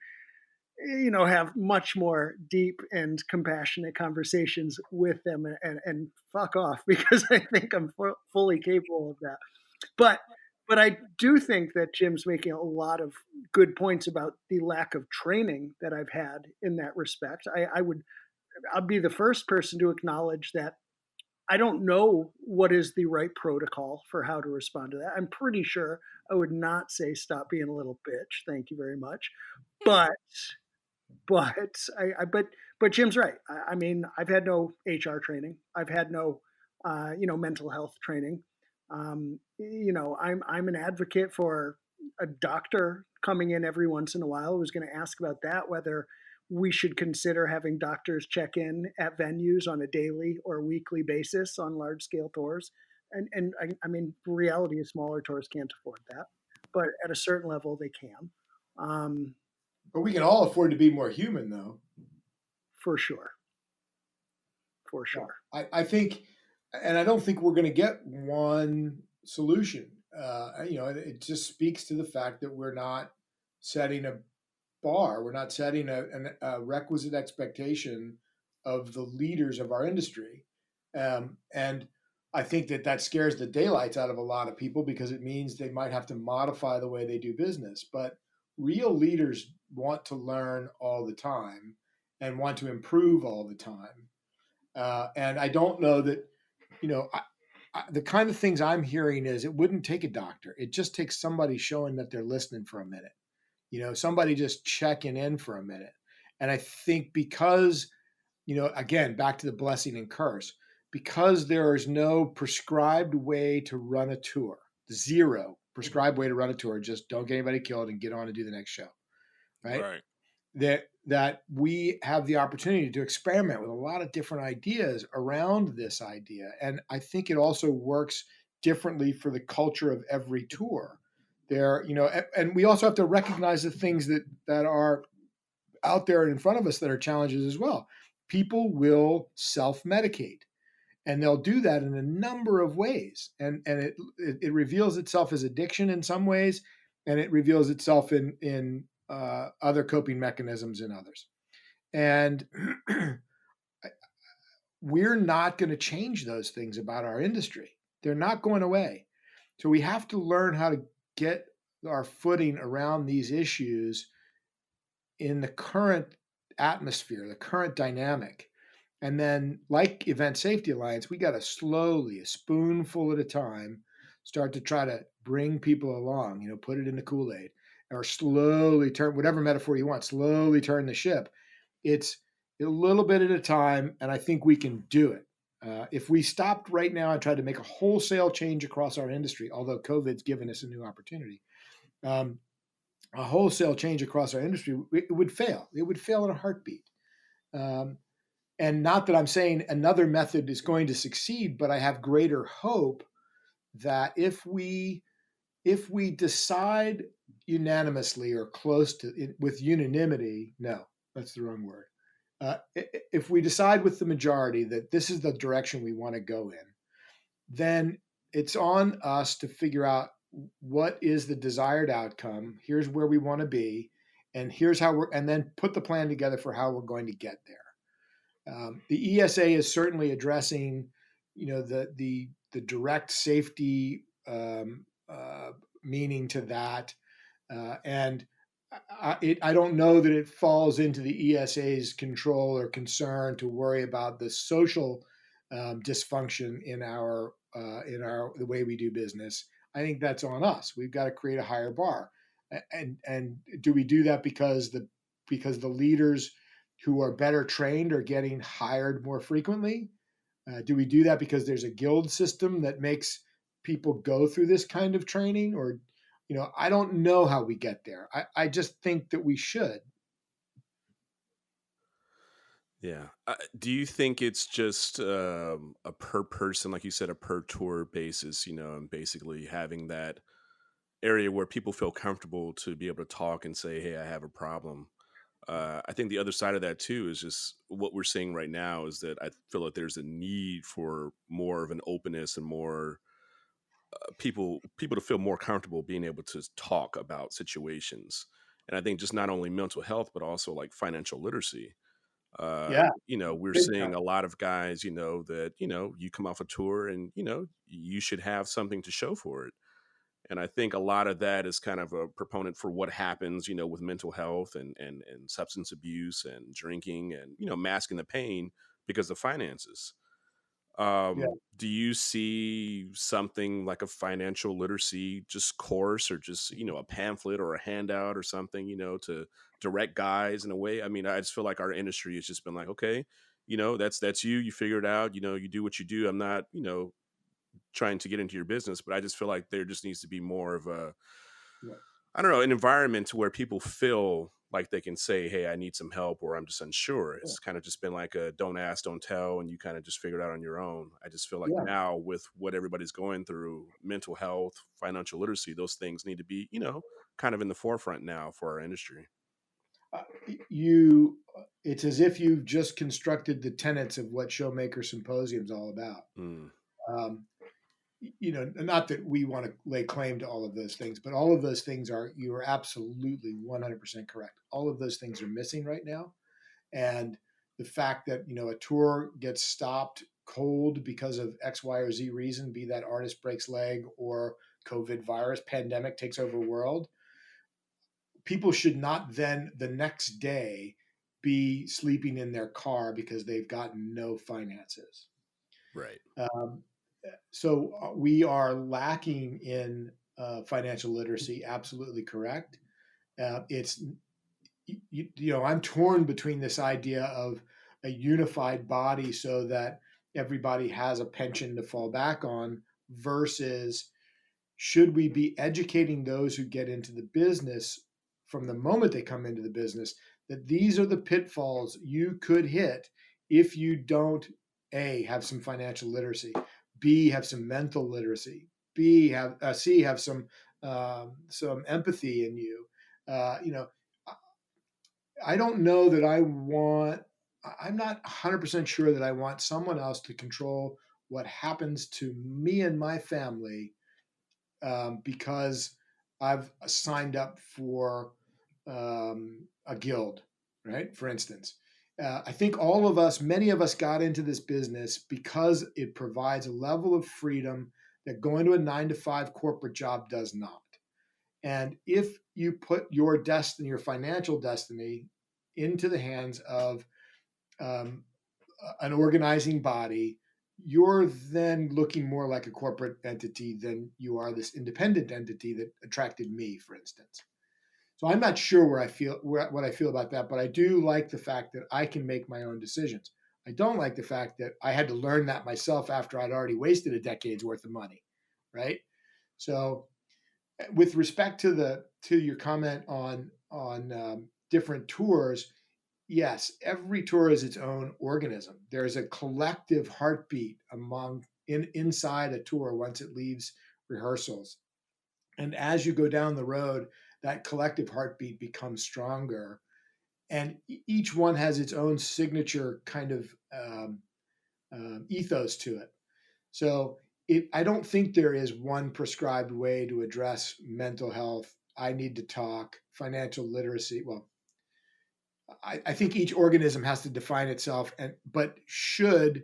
have much more deep and compassionate conversations with them and fuck off because I think I'm fully capable of that. But but I do think that Jim's making a lot of good points about the lack of training that I've had in that respect. I'll be the first person to acknowledge that I don't know what is the right protocol for how to respond to that. I'm pretty sure I would not say stop being a little bitch. Thank you very much. But but Jim's right. I mean, I've had no HR training. I've had no mental health training. I'm an advocate for a doctor coming in every once in a while. I was going to ask about that, whether we should consider having doctors check in at venues on a daily or weekly basis on large scale tours. I mean, the reality is smaller tours can't afford that, but at a certain level they can. Um, But we can all afford to be more human, though. for sure. For Yeah. sure. I think, and I don't think we're going to get one solution. It just speaks to the fact that we're not setting a bar. We're not setting a requisite expectation of the leaders of our industry. And I think that scares the daylights out of a lot of people because it means they might have to modify the way they do business. But real leaders want to learn all the time and want to improve all the time. And I don't know that, the kind of things I'm hearing is it wouldn't take a doctor. It just takes somebody showing that they're listening for a minute, somebody just checking in for a minute. And I think because, again, back to the blessing and curse, because there is no prescribed way to run a tour, zero prescribed way to run a tour, just don't get anybody killed and get on and do the next show. Right. right. That we have the opportunity to experiment with a lot of different ideas around this idea. And I think it also works differently for the culture of every tour. And we also have to recognize the things that are out there in front of us that are challenges as well. People will self-medicate, and they'll do that in a number of ways. And it reveals itself as addiction in some ways, and it reveals itself in other coping mechanisms in others. And we're not going to change those things about our industry. They're not going away. So we have to learn how to get our footing around these issues in the current atmosphere, the current dynamic. And then, like Event Safety Alliance, we got to slowly, a spoonful at a time, start to try to bring people along, put it in the Kool-Aid, or slowly turn, whatever metaphor you want, slowly turn the ship. It's a little bit at a time, and I think we can do it. If we stopped right now and tried to make a wholesale change across our industry, although COVID's given us a new opportunity, a wholesale change across our industry, it would fail. It would fail in a heartbeat. And not that I'm saying another method is going to succeed, but I have greater hope that if we decide unanimously or close to with unanimity, no, that's the wrong word. If we decide with the majority that this is the direction we want to go in, then it's on us to figure out what is the desired outcome. Here's where we want to be, and here's how and then put the plan together for how we're going to get there. The ESA is certainly addressing, the direct safety meaning to that, and I don't know that it falls into the ESA's control or concern to worry about the social dysfunction in the way we do business. I think that's on us. We've got to create a higher bar, and do we do that because the leaders who are better trained are getting hired more frequently? Do we do that because there's a guild system that makes people go through this kind of training, or I don't know how we get there. I just think that we should. Yeah. Do you think it's just a per person, like you said, a per tour basis, and basically having that area where people feel comfortable to be able to talk and say, hey, I have a problem? I think the other side of that too is just what we're seeing right now is that I feel like there's a need for more of an openness and more people to feel more comfortable being able to talk about situations. And I think just not only mental health, but also like financial literacy. Yeah, We're big seeing time. a lot of guys, that, you come off a tour and, you should have something to show for it. And I think a lot of that is kind of a proponent for what happens, with mental health and substance abuse and drinking and, masking the pain because of finances. Yeah. Do you see something like a financial literacy just course or just, a pamphlet or a handout or something, to direct guys in a way? I mean, I just feel like our industry has just been like, okay, that's you figure it out, you do what you do. I'm not, trying to get into your business, but I just feel like there just needs to be more of a, Yeah. I don't know, an environment to where people feel like they can say, hey, I need some help or I'm just unsure. Yeah. It's kind of just been like a don't ask, don't tell, and you kind of just figure it out on your own. I just feel like Yeah. now with what everybody's going through, mental health, financial literacy, those things need to be, kind of in the forefront now for our industry. It's as if you've just constructed the tenets of what Showmaker Symposium's all about. Mm, Um, not that we want to lay claim to all of those things, but all of those things you are absolutely 100% correct. All of those things are missing right now. And the fact that, a tour gets stopped cold because of X, Y, or Z reason, be that artist breaks leg or COVID virus pandemic takes over world, people should not then the next day be sleeping in their car because they've gotten no finances. right. Um, so we are lacking in financial literacy. Absolutely correct. It's I'm torn between this idea of a unified body so that everybody has a pension to fall back on versus should we be educating those who get into the business from the moment they come into the business that these are the pitfalls you could hit if you don't a have some financial literacy, b have some mental literacy, b have c have some empathy in you. I don't know that I'm not 100% sure that I want someone else to control what happens to me and my family because I've signed up for a guild, right? For instance, I think many of us got into this business because it provides a level of freedom that going to a 9 to 5 corporate job does not. And if you put your destiny, your financial destiny, into the hands of um, an organizing body, you're then looking more like a corporate entity than you are this independent entity that attracted me, for instance. So I'm not sure what I feel about that, but I do like the fact that I can make my own decisions. I don't like the fact that I had to learn that myself after I'd already wasted a decade's worth of money, right? So, with respect to your comment on different tours, yes, every tour is its own organism. There's a collective heartbeat inside a tour once it leaves rehearsals. And as you go down the road, that collective heartbeat becomes stronger. And each one has its own signature kind of ethos to it. So I don't think there is one prescribed way to address mental health. I need to talk, financial literacy. Well, I think each organism has to define itself, but should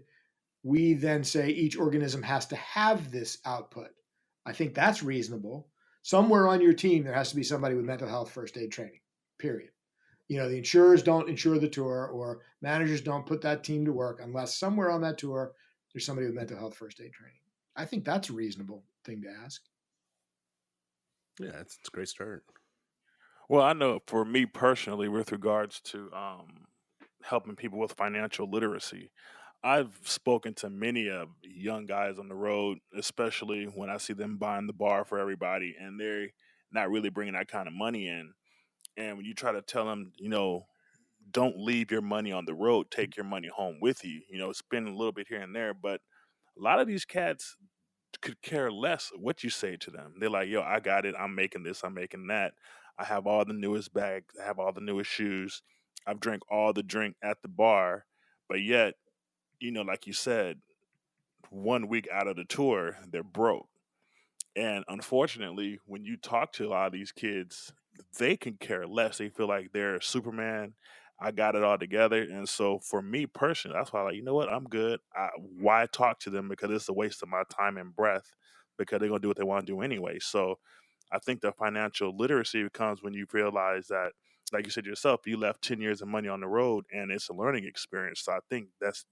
we then say each organism has to have this output? I think that's reasonable. Somewhere on your team, there has to be somebody with mental health first aid training, period. The insurers don't insure the tour or managers don't put that team to work unless somewhere on that tour, there's somebody with mental health first aid training. I think that's a reasonable thing to ask. Yeah, it's a great start. Well, I know for me personally, with regards to helping people with financial literacy, I've spoken to many of young guys on the road, especially when I see them buying the bar for everybody, and they're not really bringing that kind of money in. And when you try to tell them, don't leave your money on the road, take your money home with you. Spend a little bit here and there, but a lot of these cats could care less what you say to them. They're like, yo, I got it. I'm making this. I'm making that. I have all the newest bags. I have all the newest shoes. I've drank all the drink at the bar. But yet, like you said, 1 week out of the tour, they're broke. And unfortunately, when you talk to a lot of these kids, they can care less. They feel like they're Superman. I got it all together. And so for me personally, that's why I'm like, you know what? I'm good. Why talk to them? Because it's a waste of my time and breath because they're going to do what they want to do anyway. So I think the financial literacy comes when you realize that, like you said yourself, you left 10 years of money on the road and it's a learning experience. So I think that's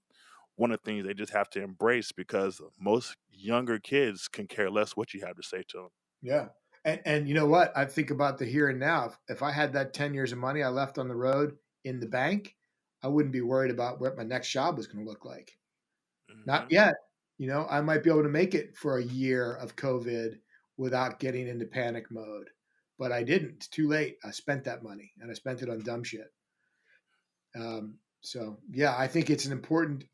one of the things they just have to embrace because most younger kids can care less what you have to say to them. Yeah. And you know what? I think about the here and now. If I had that 10 years of money I left on the road in the bank, I wouldn't be worried about what my next job was going to look like. Not Hmm. yet. I might be able to make it for a year of COVID without getting into panic mode, but I didn't. It's too late. I spent that money and I spent it on dumb shit. So yeah, I think it's an important.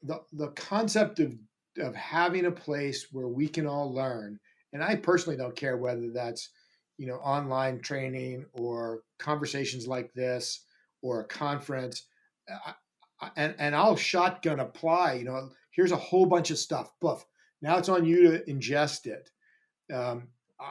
The concept of having a place where we can all learn, and I personally don't care whether that's online training or conversations like this or a conference. And I'll shotgun apply. Here's a whole bunch of stuff. Boof. Now it's on you to ingest it. Um,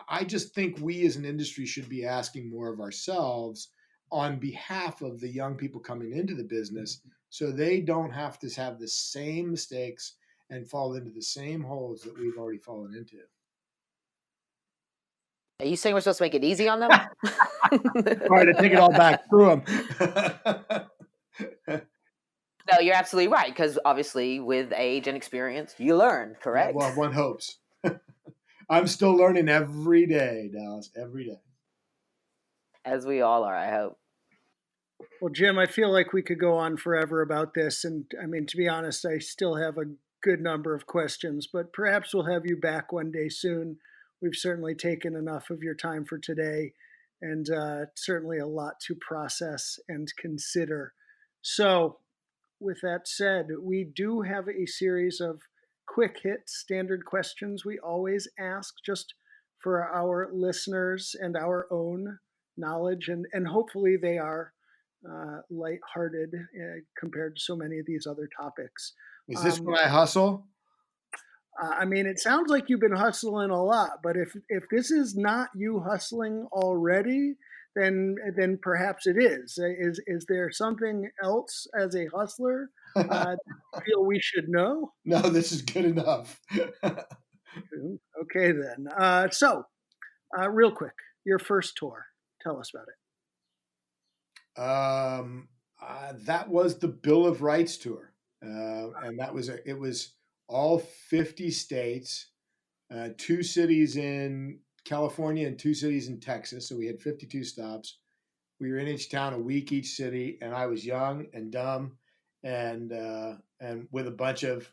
I just think we as an industry should be asking more of ourselves on behalf of the young people coming into the business so they don't have to have the same mistakes and fall into the same holes that we've already fallen into. Are you saying we're supposed to make it easy on them? Sorry to take it all back through them. No, you're absolutely right. Because obviously, with age and experience, you learn. Yeah, Correct. well, one hopes. I'm still learning every day, Dallas, every day. As we all are, I hope. Well, Jim, I feel like we could go on forever about this. And I mean, to be honest, I still have a good number of questions, but perhaps we'll have you back one day soon. We've certainly taken enough of your time for today, and certainly a lot to process and consider. So, with that said, we do have a series of quick hit standard questions we always ask just for our listeners and our own knowledge, and hopefully they are lighthearted compared to so many of these other topics. Is this Um, when I hustle? I mean, it sounds like you've been hustling a lot, but if this is not you hustling already, then perhaps it is. Is there something else as a hustler you feel we should know? No, this is good enough. Okay, then. Real quick, your first tour. Tell us about it. That was the Bill of Rights tour, and it was all 50 states, 2 cities in California and 2 cities in Texas. So we had 52 stops. We were in each town a week, each city, and I was young and dumb, and with a bunch of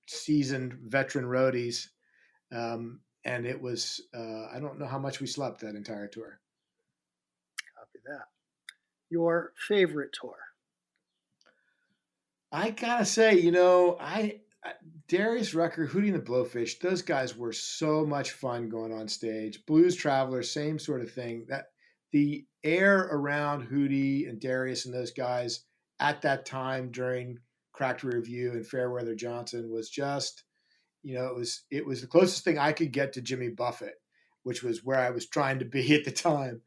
seasoned veteran roadies. And it was I don't know how much we slept that entire tour. Copy that. Your favorite tour. I gotta say, Darius Rucker, Hootie and the Blowfish, those guys were so much fun going on stage. Blues Traveler, same sort of thing. That the air around Hootie and Darius and those guys at that time during Cracked Review and Fairweather Johnson was just, it was the closest thing I could get to Jimmy Buffett, which was where I was trying to be at the time.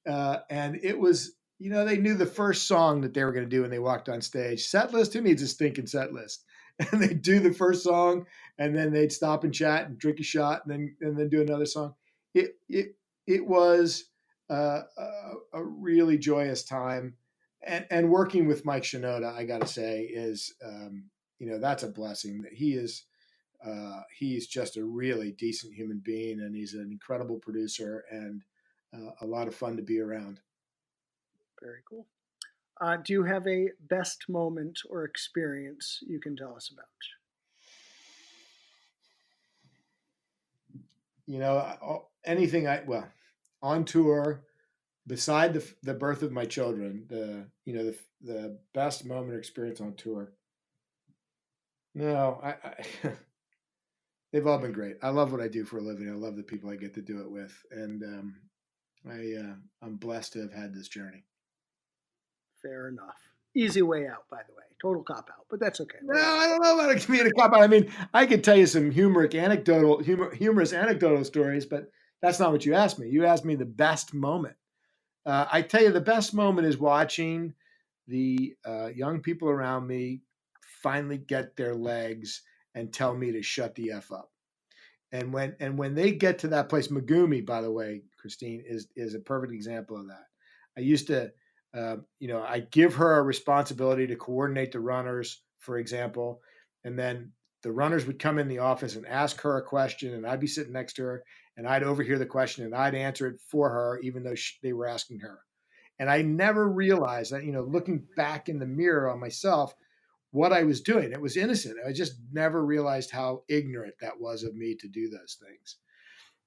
And it was, they knew the first song that they were going to do when they walked on stage. Set list, who needs a stinking set list? And they'd do the first song, and then they'd stop and chat and drink a shot, and then do another song. It was a really joyous time, and working with Mike Shinoda, I got to say, is that's a blessing. That he's just a really decent human being, and he's an incredible producer and a lot of fun to be around. Very cool. Do you have a best moment or experience you can tell us about? Anything on tour, beside the birth of my children, the best moment or experience on tour. No, they've all been great. I love what I do for a living. I love the people I get to do it with, and I'm blessed to have had this journey. Fair enough. Easy way out, by the way. Total cop out, but that's okay. No, I don't know about a comedic cop out. I mean, I could tell you some humorous anecdotal stories, but that's not what you asked me. You asked me the best moment. I tell you, the best moment is watching the young people around me finally get their legs and tell me to shut the F up. And when they get to that place, Megumi, by the way, Christine, is a perfect example of that. I used to, I give her a responsibility to coordinate the runners, for example, and then the runners would come in the office and ask her a question, and I'd be sitting next to her, and I'd overhear the question, and I'd answer it for her, even though they were asking her. And I never realized that, looking back in the mirror on myself, what I was doing. It was innocent. I just never realized how ignorant that was of me to do those things.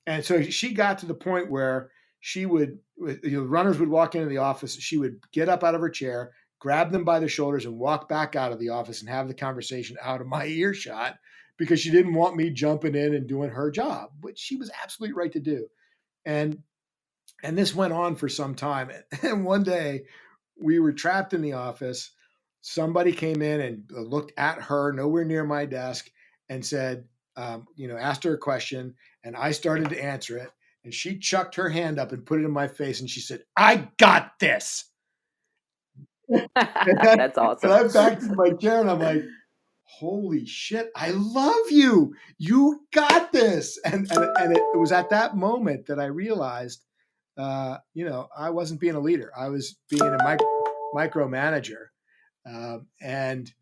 And so she got to the point where she would, runners would walk into the office. She would get up out of her chair, grab them by the shoulders, and walk back out of the office and have the conversation out of my earshot because she didn't want me jumping in and doing her job, which she was absolutely right to do. And this went on for some time. And one day we were trapped in the office. Somebody came in and looked at her nowhere near my desk and said, asked her a question, and I started to answer it. And she chucked her hand up and put it in my face, and she said, "I got this." That's awesome. And I backed in my chair, and I'm like, "Holy shit, I love you. You got this." And it was at that moment that I realized, I wasn't being a leader. I was being a micromanager. And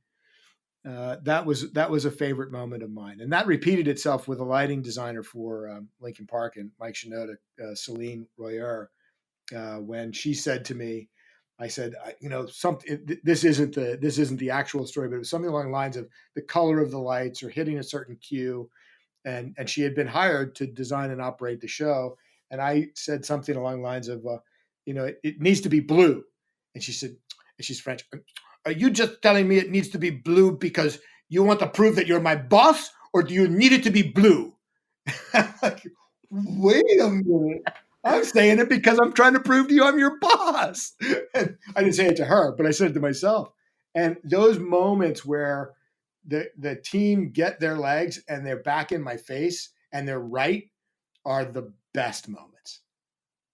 that was a favorite moment of mine, and that repeated itself with a lighting designer for Lincoln Park and Mike Shinoda, Celine Royer, when she said to me, I said, something. This isn't the actual story, but it was something along the lines of the color of the lights or hitting a certain cue, and she had been hired to design and operate the show, and I said something along the lines of, it needs to be blue, and she said, and she's French. Are you just telling me it needs to be blue because you want to prove that you're my boss, or do you need it to be blue? Like, wait a minute. I'm saying it because I'm trying to prove to you I'm your boss. And I didn't say it to her, but I said it to myself. And those moments where the team get their legs and they're back in my face and they're right are the best moments,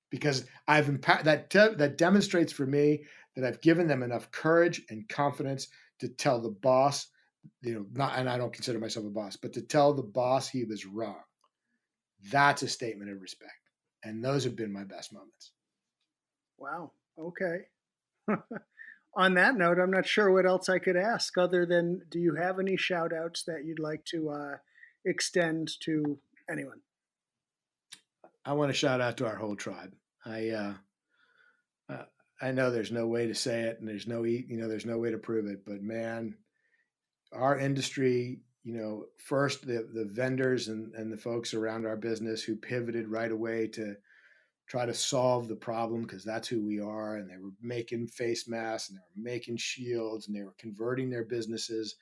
because that demonstrates for me that I've given them enough courage and confidence to tell the boss, not, and I don't consider myself a boss, but to tell the boss he was wrong. That's a statement of respect. And those have been my best moments. Wow. Okay. On that note, I'm not sure what else I could ask other than, do you have any shout outs that you'd like to extend to anyone? I want to shout out to our whole tribe. I know there's no way to say it, and there's no way to prove it, but man, our industry, first the vendors and the folks around our business who pivoted right away to try to solve the problem, because that's who we are, and they were making face masks and they were making shields and they were converting their businesses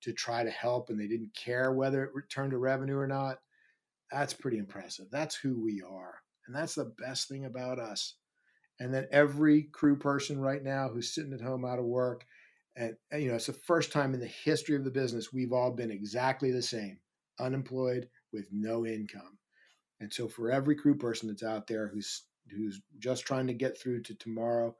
to try to help, and they didn't care whether it returned to revenue or not. That's pretty impressive. That's who we are, and that's the best thing about us. And then every crew person right now who's sitting at home out of work, and it's the first time in the history of the business we've all been exactly the same, unemployed with no income. And so for every crew person that's out there who's just trying to get through to tomorrow,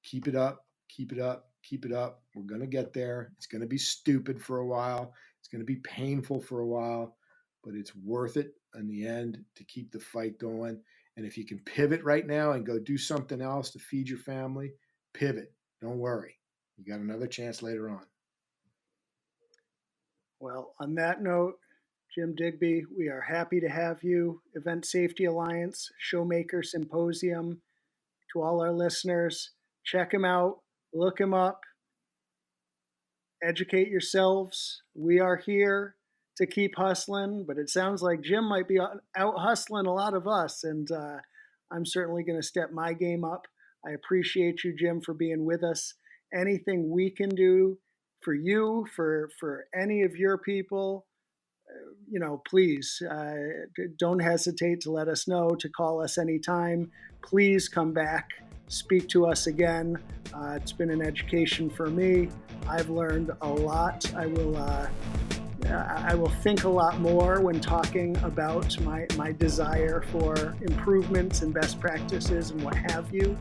keep it up, keep it up, keep it up. We're going to get there. It's going to be stupid for a while. It's going to be painful for a while, but it's worth it in the end to keep the fight going. And if you can pivot right now and go do something else to feed your family, pivot. Don't worry. You got another chance later on. Well, on that note, Jim Digby, we are happy to have you. Event Safety Alliance Showmaker Symposium. To all our listeners, check him out. Look him up. Educate yourselves. We are here to keep hustling, but it sounds like Jim might be out hustling a lot of us, and I'm certainly going to step my game up. I appreciate you, Jim, for being with us. Anything we can do for you, for any of your people, please don't hesitate to let us know, to call us anytime. Please come back, speak to us again. It's been an education for me. I've learned a lot. I will think a lot more when talking about my desire for improvements and best practices and what have you.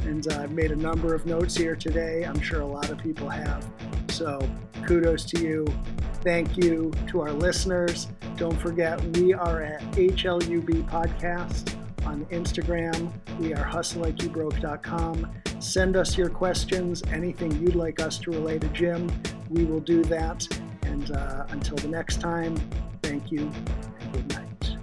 And I've made a number of notes here today. I'm sure a lot of people have. So kudos to you. Thank you to our listeners. Don't forget, we are at HLUB Podcast on Instagram. We are hustlelikeyouBroke.com. Send us your questions, anything you'd like us to relay to Jim. We will do that. And until the next time, thank you and good night.